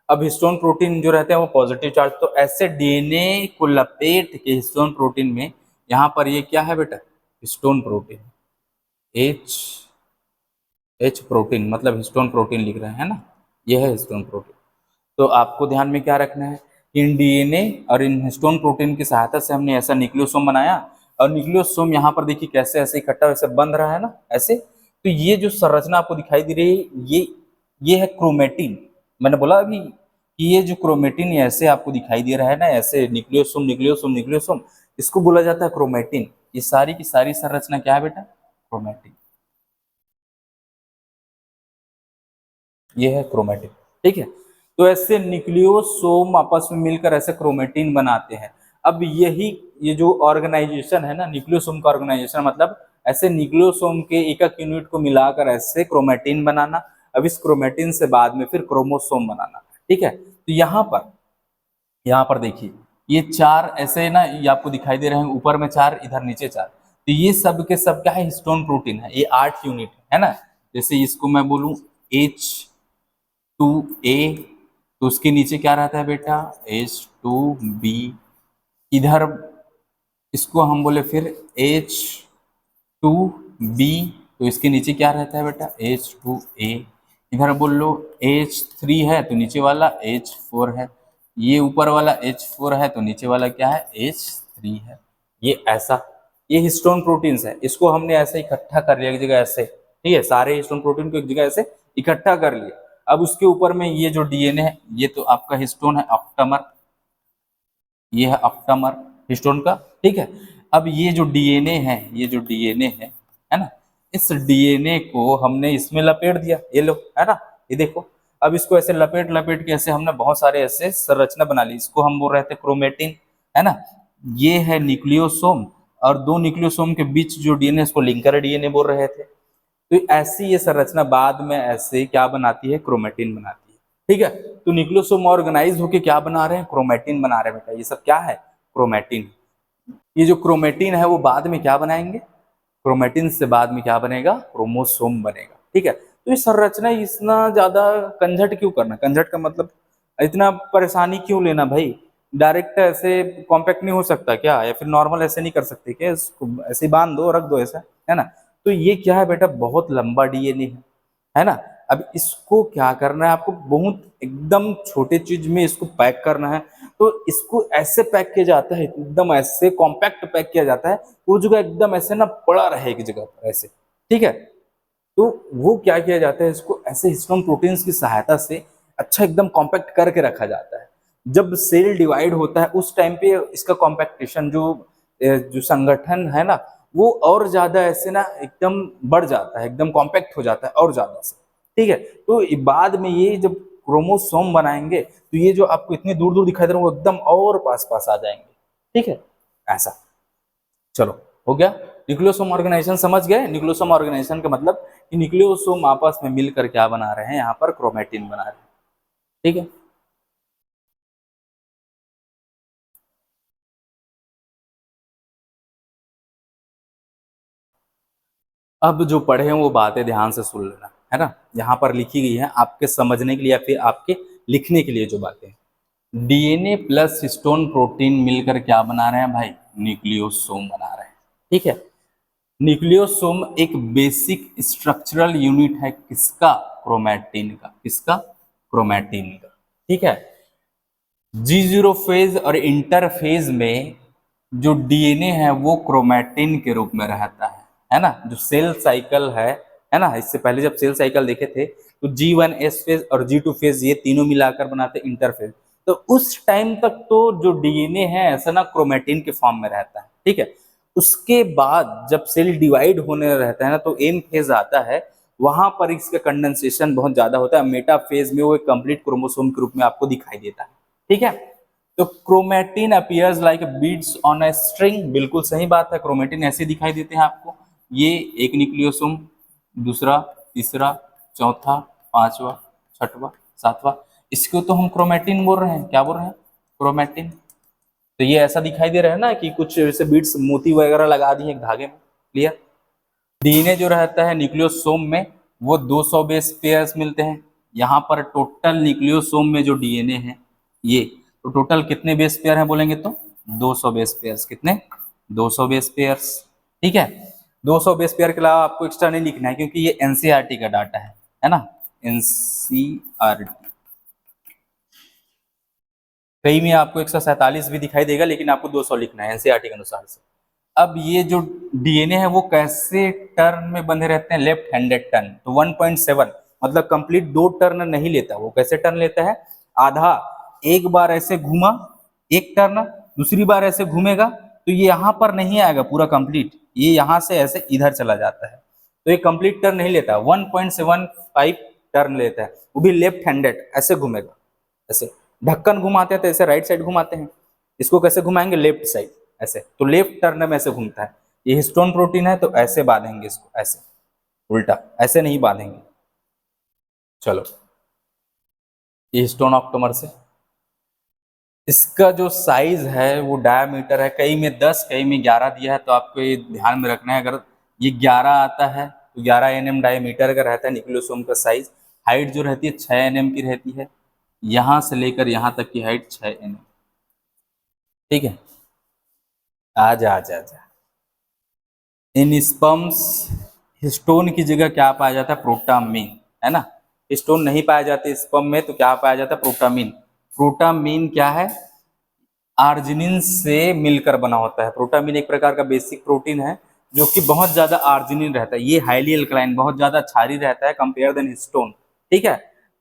अब हिस्टोन प्रोटीन जो रहते हैं वो पॉजिटिव चार्ज। तो ऐसे डीएनए को लपेट के हिस्टोन प्रोटीन में, यहाँ पर ये क्या है बेटा, histone protein, H H protein, मतलब हिस्टोन प्रोटीन लिख रहे हैं ना, ये है हिस्टोन प्रोटीन। तो आपको ध्यान में क्या रखना है, इन डीएनए और इन हिस्टोन प्रोटीन की सहायता से हमने ऐसा न्यूक्लियोसोम बनाया, और न्यूक्लियोसोम यहाँ पर देखिए कैसे ऐसे इकट्ठा वैसे बन रहा है ना ऐसे। तो ये जो संरचना आपको दिखाई दे रही है, ये है क्रोमेटिन। मैंने बोला अभी कि ये जो क्रोमेटिन ऐसे आपको दिखाई दे रहा है ना, ऐसे न्यूक्लियोसोम न्यूक्लियोसोम न्यूक्लियोसोम, इसको बोला जाता है क्रोमेटिन। ये सारी की सारी संरचना क्या है बेटा, क्रोमेटिन, ये है क्रोमेटिन। ठीक है, तो ऐसे न्यूक्लियोसोम आपस में मिलकर ऐसे क्रोमेटिन बनाते हैं। अब यही ये जो ऑर्गेनाइजेशन है ना, न्यूक्लियोसोम का ऑर्गेनाइजेशन मतलब ऐसे न्यूक्लियोसोम के एक एक यूनिट को मिलाकर ऐसे क्रोमेटिन बनाना। अब इस क्रोमेटिन से बाद में फिर क्रोमोसोम बनाना। ठीक है, तो यहाँ पर देखिए ये चार ऐसे ना, ये आपको दिखाई दे रहे हैं, ऊपर में चार, इधर नीचे चार। तो ये सब के सब क्या है, हिस्टोन प्रोटीन है, ये 8 यूनिट है ना। जैसे इसको मैं बोलूं H2A, तो उसके नीचे क्या रहता है बेटा, H2B। इधर इसको हम बोले फिर H2B, तो इसके नीचे क्या रहता है बेटा, H2A। इधर बोल लो H3 है तो नीचे वाला H4 है, ये ऊपर वाला H4 है तो नीचे वाला क्या है, H3 है। ये ऐसा, ये हिस्टोन प्रोटीन्स है, इसको हमने ऐसे इकट्ठा कर लिया एक जगह ऐसे। ठीक है, सारे हिस्टोन प्रोटीन को एक जगह ऐसे इकट्ठा कर लिया। अब उसके ऊपर में ये जो डीएनए है, ये तो आपका हिस्टोन है ऑप्टमर, ये है ऑप्टमर हिस्टोन का। ठीक है, अब ये जो डीएनए है, ये जो डीएनए है ना, इस डीएनए को हमने इसमें लपेट दिया, ये लो है ना, ये देखो। अब इसको ऐसे लपेट लपेट के ऐसे हमने बहुत सारे ऐसे संरचना बना ली, इसको हम बोल रहे थे क्रोमेटिन, है ना। ये है न्यूक्लियोसोम, और दो न्यूक्लियोसोम के बीच जो डीएनए, इसको लिंकर डीएनए बोल रहे थे। तो ऐसी ये संरचना बाद में ऐसे क्या बनाती है, क्रोमेटिन बनाती है। ठीक है, तो न्यूक्लियोसोम ऑर्गेनाइज होके क्या बना रहे हैं, क्रोमेटिन बना रहे हैं बेटा। ये सब क्या है, क्रोमेटिन। ये जो क्रोमेटिन है वो बाद में क्या बनाएंगे, क्रोमेटिन से बाद में क्या बनेगा, क्रोमोसोम बनेगा। ठीक है, तो ये संरचना इतना ज्यादा कंझट क्यों करना, कंझट का मतलब इतना परेशानी क्यों लेना भाई, डायरेक्ट ऐसे कॉम्पैक्ट नहीं हो सकता क्या, या फिर नॉर्मल ऐसे नहीं कर सकते क्या, इसको ऐसे ही बांध दो, रख दो ऐसा, है ना। तो ये क्या है बेटा, बहुत लंबा डीएनए है ना। अब इसको क्या करना है आपको, बहुत एकदम छोटे चीज में इसको पैक करना है। तो इसको ऐसे पैक किया जाता है, एकदम ऐसे कॉम्पैक्ट पैक किया जाता है, वो जगह एकदम ऐसे ना पड़ा रहे एक जगह पर ऐसे। ठीक है, तो वो क्या किया जाता है, इसको ऐसे हिस्टोन प्रोटीन्स की सहायता से अच्छा एकदम कॉम्पैक्ट करके रखा जाता है। जब सेल डिवाइड होता है उस टाइम पे इसका कॉम्पैक्टेशन जो संगठन है ना, वो और ज्यादा ऐसे ना एकदम बढ़ जाता है, एकदम कॉम्पैक्ट हो जाता है और ज्यादा से। ठीक है, तो बाद में ये जब क्रोमोसोम बनाएंगे तो ये जो आपको इतनी दूर दूर दिखाई दे रहा है वो एकदम और पास पास आ जाएंगे। ठीक है, ऐसा। चलो, हो गया। न्यूक्लियोसोम ऑर्गेनाइजेशन समझ गए, न्यूक्लियोसोम ऑर्गेनाइजेशन का मतलब कि न्यूक्लियोसोम आपस में मिलकर क्या बना रहे हैं, यहाँ पर क्रोमेटिन बना रहे हैं। ठीक है, अब जो पढ़े हैं वो बातें ध्यान से सुन लेना, है ना। यहाँ पर लिखी गई है आपके समझने के लिए या फिर आपके लिखने के लिए जो बातें हैं। डीएनए प्लस हिस्टोन प्रोटीन मिलकर क्या बना रहे हैं भाई, न्यूक्लियोसोम बना रहे हैं। ठीक है, न्यूक्लियोसोम एक बेसिक स्ट्रक्चरल यूनिट है किसका, क्रोमैटिन का, किसका, क्रोमैटिन का। ठीक है, G0 फेज और इंटरफेज में जो डीएनए है वो क्रोमैटिन के रूप में रहता है ना। जो सेल साइकिल है ना, इससे पहले जब सेल साइकिल देखे थे तो G1S फेज और G2 फेज ये तीनों मिलाकर बनाते इंटरफेज। तो उस टाइम तक तो जो डीएनए है ऐसा ना क्रोमेटिन के फॉर्म में रहता है, ठीक है। उसके बाद जब सेल डिवाइड होने रहता है ना तो एम फेज आता है, वहां पर इसका कंडेंसेशन बहुत ज्यादा होता है, मेटा फेज में वो एक कंप्लीट क्रोमोसोम के रूप में आपको दिखाई देता है, ठीक है। तो chromatin appears like beads on a string, बिल्कुल सही बात है, क्रोमेटिन ऐसे दिखाई देते हैं आपको। ये एक न्यूक्लियोसोम, दूसरा, तीसरा, चौथा, पांचवा, छठवा, सातवां, इसको तो हम क्रोमेटिन बोल रहे हैं। क्या बोल रहे हैं? क्रोमेटिन। तो ये ऐसा दिखाई दे रहा है ना कि कुछ जैसे बीड्स मोती वगैरह लगा दी है एक धागे में। क्लियर? डीएनए जो रहता है न्यूक्लियोसोम में वो 200 बेस पेयर्स मिलते हैं। यहाँ पर टोटल न्यूक्लियोसोम में जो डीएनए है ये, तो टोटल कितने बेस पेयर हैं बोलेंगे तो 200 बेस पेयर्स। कितने? 200 बेस पेयर्स, ठीक है। 200 बेस पेयर के अलावा आपको एक्स्ट्रा नहीं लिखना है क्योंकि ये एनसीईआरटी का डाटा है ना, एनसीईआरटी। कई में आपको 147 भी दिखाई देगा लेकिन आपको 200 लिखना है एनसीईआरटी के अनुसार से। अब ये जो डीएनए है वो कैसे टर्न में बंधे रहते हैं? Left handed turn. तो 1.7 मतलब कंप्लीट 2 टर्न नहीं लेता। वो कैसे टर्न लेता है? आधा, एक बार ऐसे घूमा, एक टर्न, दूसरी बार ऐसे घूमेगा तो ये यहाँ पर नहीं आएगा पूरा कंप्लीट, ये यहाँ से ऐसे इधर चला जाता है। तो ये कंप्लीट टर्न नहीं लेता, 1.75 टर्न लेता है, वो भी लेफ्ट हैंडेड। ऐसे घूमेगा, ऐसे ढक्कन घुमाते हैं तो ऐसे राइट साइड घुमाते हैं, इसको कैसे घुमाएंगे? लेफ्ट साइड ऐसे। तो लेफ्ट टर्न में ऐसे घूमता है। ये हिस्टोन प्रोटीन है तो ऐसे बांधेंगे इसको, ऐसे उल्टा, ऐसे नहीं बांधेंगे। चलो, ये हिस्टोन ऑक्टोमर से इसका जो साइज है वो डायमीटर है, कई में 10 कई में 11 दिया है, तो आपको ये ध्यान में रखना है। अगर ये 11 आता है तो 11 एनएम डायमीटर का रहता है न्यूक्लियोसोम का साइज। हाइट जो रहती है 6 एनएम की रहती है, यहां से लेकर यहां तक की हाइट 6 एनएम, ठीक है। आजा आजा आजा। इन स्पर्म्स हिस्टोन की जगह क्या पाया जाता है? प्रोटामीन, है ना। हिस्टोन नहीं पाया जाता स्पर्म में तो क्या पाया जाता है? प्रोटामीन। प्रोटामीन क्या है? आर्जिनिन से मिलकर बना होता है। प्रोटामीन एक प्रकार का बेसिक प्रोटीन है जो कि बहुत ज्यादा आर्जिनिन रहता है। ये हाईली अल्कलाइन, बहुत ज्यादा क्षारीय रहता है कंपेयर देन हिस्टोन, ठीक है।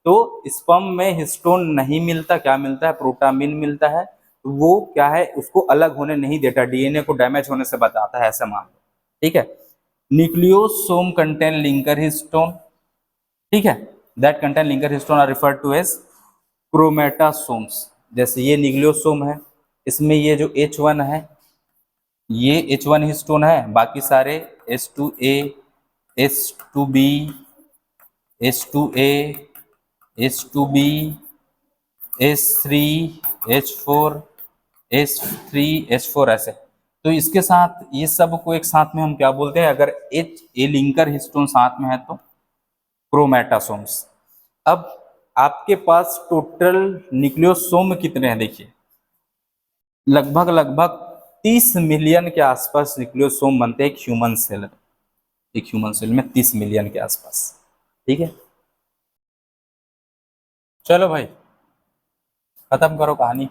तो स्पर्म में हिस्टोन नहीं मिलता, क्या मिलता है? प्रोटामीन मिलता है। वो क्या है? उसको अलग होने नहीं देता, डीएनए को डैमेज होने से बचाता है, ऐसा मान लो, ठीक है। न्यूक्लियोसोम कंटेन लिंकर हिस्टोन, ठीक है, that contain linker histone are referred to as chromatosomes. जैसे ये न्यूक्लियोसोम है, इसमें ये जो H1 है ये H1 हिस्टोन है, बाकी सारे H2A, H2B, H2A, H2B, H3, H4, H3, H4 ऐसे। तो इसके साथ ये सब को एक साथ में हम क्या बोलते हैं? अगर H ए लिंकर हिस्टोन साथ में है तो क्रोमेटासोम्स। अब आपके पास टोटल न्यूक्लियोसोम कितने हैं? देखिए, लगभग लगभग 30 मिलियन के आसपास न्यूक्लियोसोम बनते हैं एक ह्यूमन सेल। एक ह्यूमन सेल में 30 मिलियन के आसपास, ठीक है। चलो भाई, खत्म करो कहानी।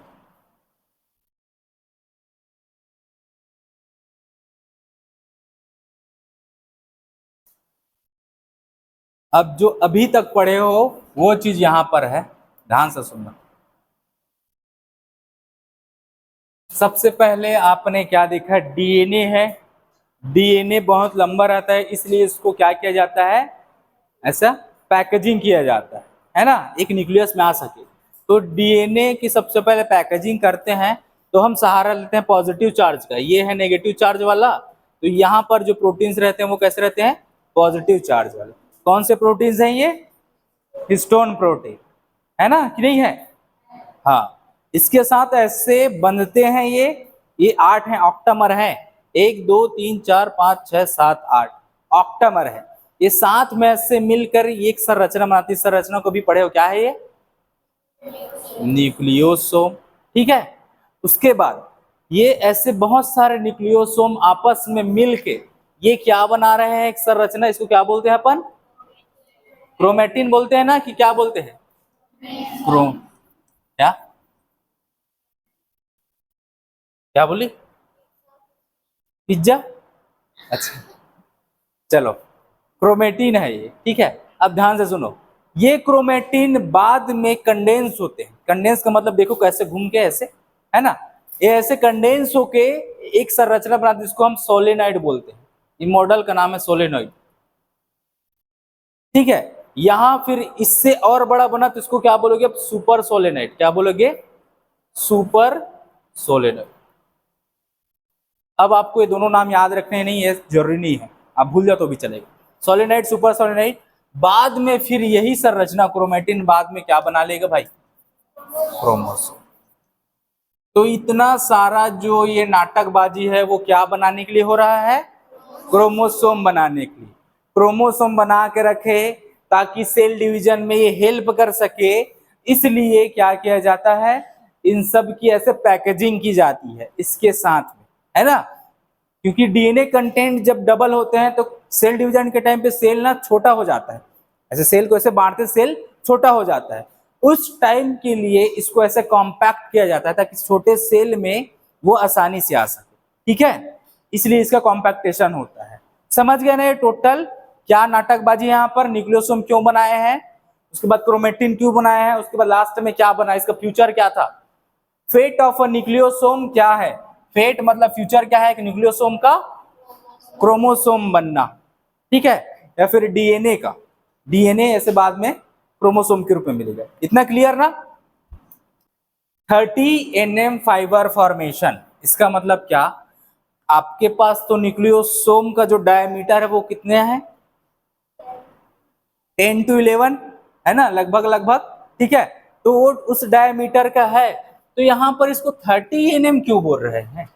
अब जो अभी तक पढ़े हो वो चीज यहां पर है, ध्यान से सुनना। सबसे पहले आपने क्या देखा? डीएनए है। डीएनए बहुत लंबा रहता है इसलिए इसको क्या किया जाता है? ऐसा पैकेजिंग किया जाता है ना, एक न्यूक्लियस में आ सके। तो डीएनए की सबसे पहले पैकेजिंग करते हैं तो हम सहारा लेते हैं पॉजिटिव चार्ज का। ये है नेगेटिव चार्ज वाला, तो यहाँ पर जो प्रोटीन्स रहते हैं वो कैसे रहते हैं? पॉजिटिव चार्ज वाले। कौन से प्रोटीन्स हैं ये? हिस्टोन प्रोटीन, है ना कि नहीं है? हाँ, इसके साथ ऐसे बंधते हैं ये 8 हैं, ऑक्टामर हैं। 1 2 3 4 5 6 7 8 ऑक्टामर है। ये 7 में से मिलकर एक संरचना बनाती है। संरचना को भी पढ़े हो, क्या है ये? न्यूक्लियोसोम, ठीक है। उसके बाद ये ऐसे बहुत सारे न्यूक्लियोसोम आपस में मिलके ये क्या बना रहे हैं? एक संरचना। इसको क्या बोलते हैं अपन? क्रोमेटिन बोलते हैं ना, कि क्या बोलते हैं? क्रोम, क्या क्या बोली? पिज्जा? अच्छा, चलो, क्रोमेटिन है ये, ठीक है। अब ध्यान से सुनो, ये क्रोमेटिन बाद में कंडेंस होते हैं। कंडेंस का मतलब देखो कैसे घूम के ऐसे, है ना, ये ऐसे कंडेंस होके एक संरचना बनाते हैं जिसको हम सोलेनॉइड बोलते हैं। ये मॉडल का नाम है सोलेनॉइड, ठीक है। यहां फिर इससे और बड़ा बना तो इसको क्या बोलोगे अब, सुपर सोलेनॉइड। क्या बोलोगे, सुपर सोलेनॉइड। अब आपको ये दोनों नाम याद रखने नहीं है, जरूरी नहीं है, आप भूल जाओ तो भी चलेगा। Solenoid, super solenoid. बाद में फिर यही संरचना क्रोमेटिन बाद में क्या बना लेगा भाई, क्रोमोसोम। तो इतना सारा जो ये नाटकबाजी है वो क्या बनाने के लिए हो रहा है, क्रोमोसोम बनाने के लिए। क्रोमोसोम बना के रखे ताकि सेल डिवीजन में ये हेल्प कर सके, इसलिए क्या किया जाता है, इन सब की ऐसे पैकेजिंग की जाती है इसके साथ में, है ना। क्योंकि डीएनए कंटेंट जब डबल होते हैं तो सेल डिवीजन के टाइम पे सेल ना छोटा हो जाता है, ऐसे सेल को ऐसे बांटते सेल छोटा हो जाता है। उस टाइम के लिए इसको ऐसे कॉम्पैक्ट किया जाता है ताकि छोटे सेल में वो आसानी से आ सके, ठीक है, इसलिए इसका कॉम्पैक्टेशन होता है। समझ गए ना ये टोटल क्या नाटकबाजी यहाँ पर, न्यूक्लियोसोम क्यों बनाए हैं, उसके बाद क्रोमेटिन क्यों बनाए हैं, उसके बाद लास्ट में क्या बना, इसका फ्यूचर क्या था। फेट ऑफ अ न्यूक्लियोसोम क्या है, फेट मतलब फ्यूचर क्या है, एक न्यूक्लियोसोम का क्रोमोसोम बनना, ठीक है, या फिर डीएनए का, डीएनए ऐसे बाद में क्रोमोसोम के रूप में मिलेगा। इतना क्लियर ना। 30 nm फाइबर फॉर्मेशन, इसका मतलब क्या, आपके पास तो न्यूक्लियोसोम का जो डायमीटर है वो कितने हैं, 10 to 11, है ना, लगभग लगभग, ठीक है। तो वो उस डायमीटर का है, तो यहां पर इसको 30 nm क्यों बोल रहे हैं,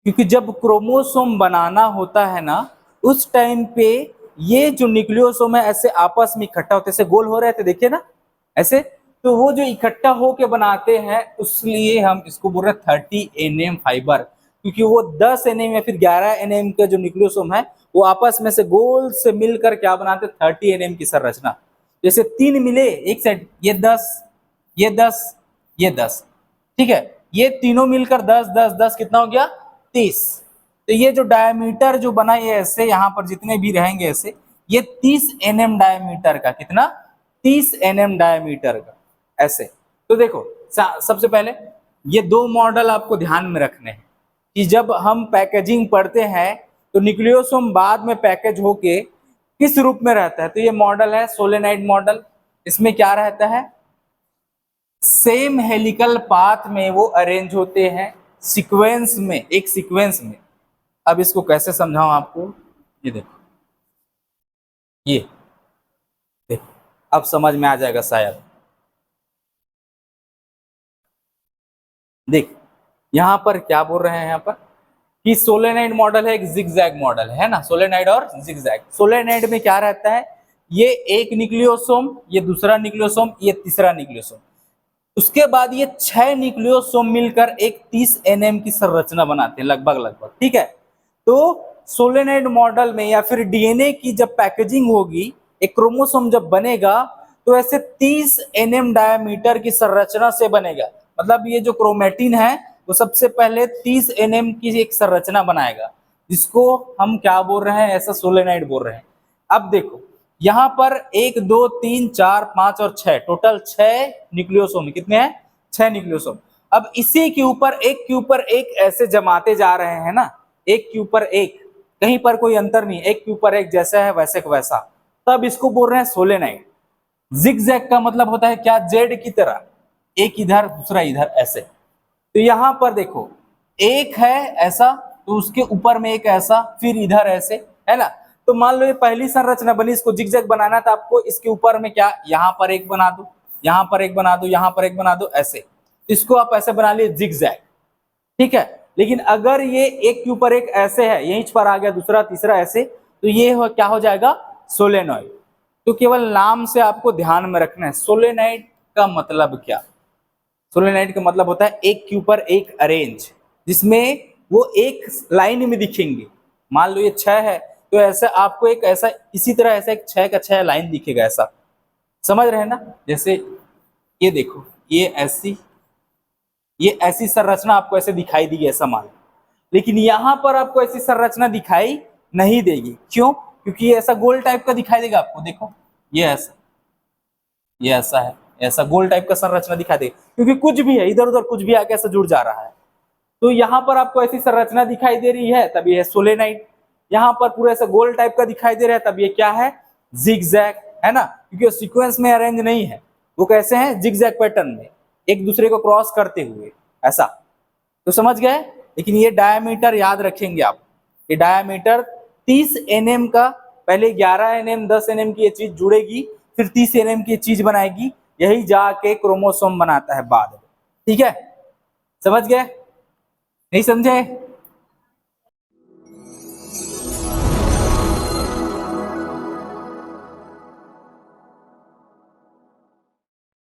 क्योंकि जब क्रोमोसोम बनाना होता है ना उस टाइम पे ये जो न्यूक्लियोसोम है ऐसे आपस में इकट्ठा होते, ऐसे गोल हो रहे थे देखिए ना ऐसे, तो वो जो इकट्ठा होके बनाते हैं उसलिए हम इसको बोल रहे हैं 30 nm फाइबर, क्योंकि वो 10 nm या फिर 11 nm का जो न्यूक्लियोसोम है वो आपस में से गोल से मिलकर क्या बनाते, 30 nm की संरचना। जैसे 3 मिले एक साइड, ये 10, ये 10, ये 10, ठीक है, ये तीनों मिलकर 10 10 10 कितना हो गया, 30। तो ये जो डायमीटर जो बना ये ऐसे यहाँ पर जितने भी रहेंगे ऐसे, ये 30 nm डायमीटर का, कितना, 30 nm डायमीटर का ऐसे। तो देखो सबसे पहले ये दो मॉडल आपको ध्यान में रखने हैं कि जब हम पैकेजिंग पढ़ते हैं तो न्यूक्लियोसोम बाद में पैकेज होके किस रूप में रहता है, तो ये मॉडल है सोलेनॉइड मॉडल। इसमें क्या रहता है, सेम हेलिकल पाथ में वो अरेंज होते हैं सीक्वेंस में, एक सीक्वेंस में। अब इसको कैसे समझाऊं आपको, ये देखो, ये देखो, अब समझ में आ जाएगा शायद। देख यहां पर क्या बोल रहे हैं, यहाँ पर कि सोलेनॉइड मॉडल है, एक जिगजैग मॉडल है ना, सोलेनॉइड और जिगजैग। सोलेनॉइड में क्या रहता है, ये एक न्यूक्लियोसोम, ये दूसरा न्यूक्लियोसोम, ये तीसरा न्यूक्लियोसोम, उसके बाद ये 6 न्यूक्लियोसोम मिलकर एक 30 nm की संरचना बनाते हैं लगभग लगभग, ठीक है। तो सोलेनॉइड मॉडल में या फिर डीएनए की जब पैकेजिंग होगी, एक क्रोमोसोम जब बनेगा तो ऐसे 30 nm डायमीटर की संरचना से बनेगा। मतलब ये जो क्रोमेटिन है वो सबसे पहले 30 nm की एक संरचना बनाएगा, जिसको हम क्या बोल रहे हैं, ऐसा सोलेनॉइड बोल रहे हैं। अब देखो यहाँ पर 1 2 3 4 5 और 6, टोटल 6 न्यूक्लियोसोम, कितने हैं, 6 न्यूक्लियोसोम। अब इसी के ऊपर एक ऐसे जमाते जा रहे हैं ना, एक के ऊपर एक, कहीं पर कोई अंतर नहीं, एक के ऊपर एक जैसा है वैसे का वैसा, तब इसको बोल रहे हैं सोलेनॉइड। जिगजैग का मतलब होता है क्या, जेड की तरह, एक इधर दूसरा इधर ऐसे। तो यहां पर देखो एक है ऐसा, तो उसके ऊपर में एक ऐसा, फिर इधर ऐसे, है ना। तो मान लो ये पहली संरचना बनी, इसको जिगजैग बनाना था आपको, इसके ऊपर में क्या, यहाँ पर एक बना दो, यहाँ पर एक बना दो, यहाँ पर एक बना दो, ऐसे, इसको आप ऐसे बना लिए जिगजैग, ठीक है। लेकिन अगर ये एक के ऊपर एक ऐसे है, यहीं पर आ गया दूसरा तीसरा ऐसे, तो ये क्या हो जाएगा, सोलेनॉइड। तो केवल नाम से आपको ध्यान में रखना है सोलेनॉइड का मतलब क्या। सोलेनॉइड का मतलब होता है एक के ऊपर एक अरेंज, जिसमें वो एक लाइन में दिखेंगे। मान लो ये 6 है तो ऐसा आपको एक ऐसा इसी तरह ऐसा एक 6 का 6 लाइन दिखेगा ऐसा, समझ रहे हैं ना। जैसे ये देखो ये ऐसी संरचना आपको ऐसे दिखाई देगी ऐसा मान, लेकिन यहां पर आपको ऐसी संरचना दिखाई नहीं देगी। क्यों, क्योंकि ये ऐसा गोल टाइप का दिखाई देगा आपको, देखो ये ऐसा, ये ऐसा है, ऐसा गोल टाइप का संरचना दिखा दे, क्योंकि कुछ भी है इधर उधर कुछ भी आके ऐसा जुड़ जा रहा है। तो यहाँ पर आपको ऐसी संरचना दिखाई दे रही है तब ये है सोलेनाइड। यहाँ पर पूरा ऐसा गोल टाइप का दिखाई दे रहा है तब ये क्या है, जिगजैग, है ना, क्योंकि सीक्वेंस में अरेंज नहीं है, वो कैसे हैं, जिगजैग पैटर्न में एक दूसरे को क्रॉस करते हुए ऐसा। तो समझ गए। लेकिन ये डायमीटर याद रखेंगे आप, ये डायमीटर 30 nm का, पहले 11 nm 10 nm की ये चीज जुड़ेगी, फिर 30 nm की चीज बनाएगी, यही जाके क्रोमोसोम बनाता है बाद में। ठीक है, समझ गए, नहीं समझे?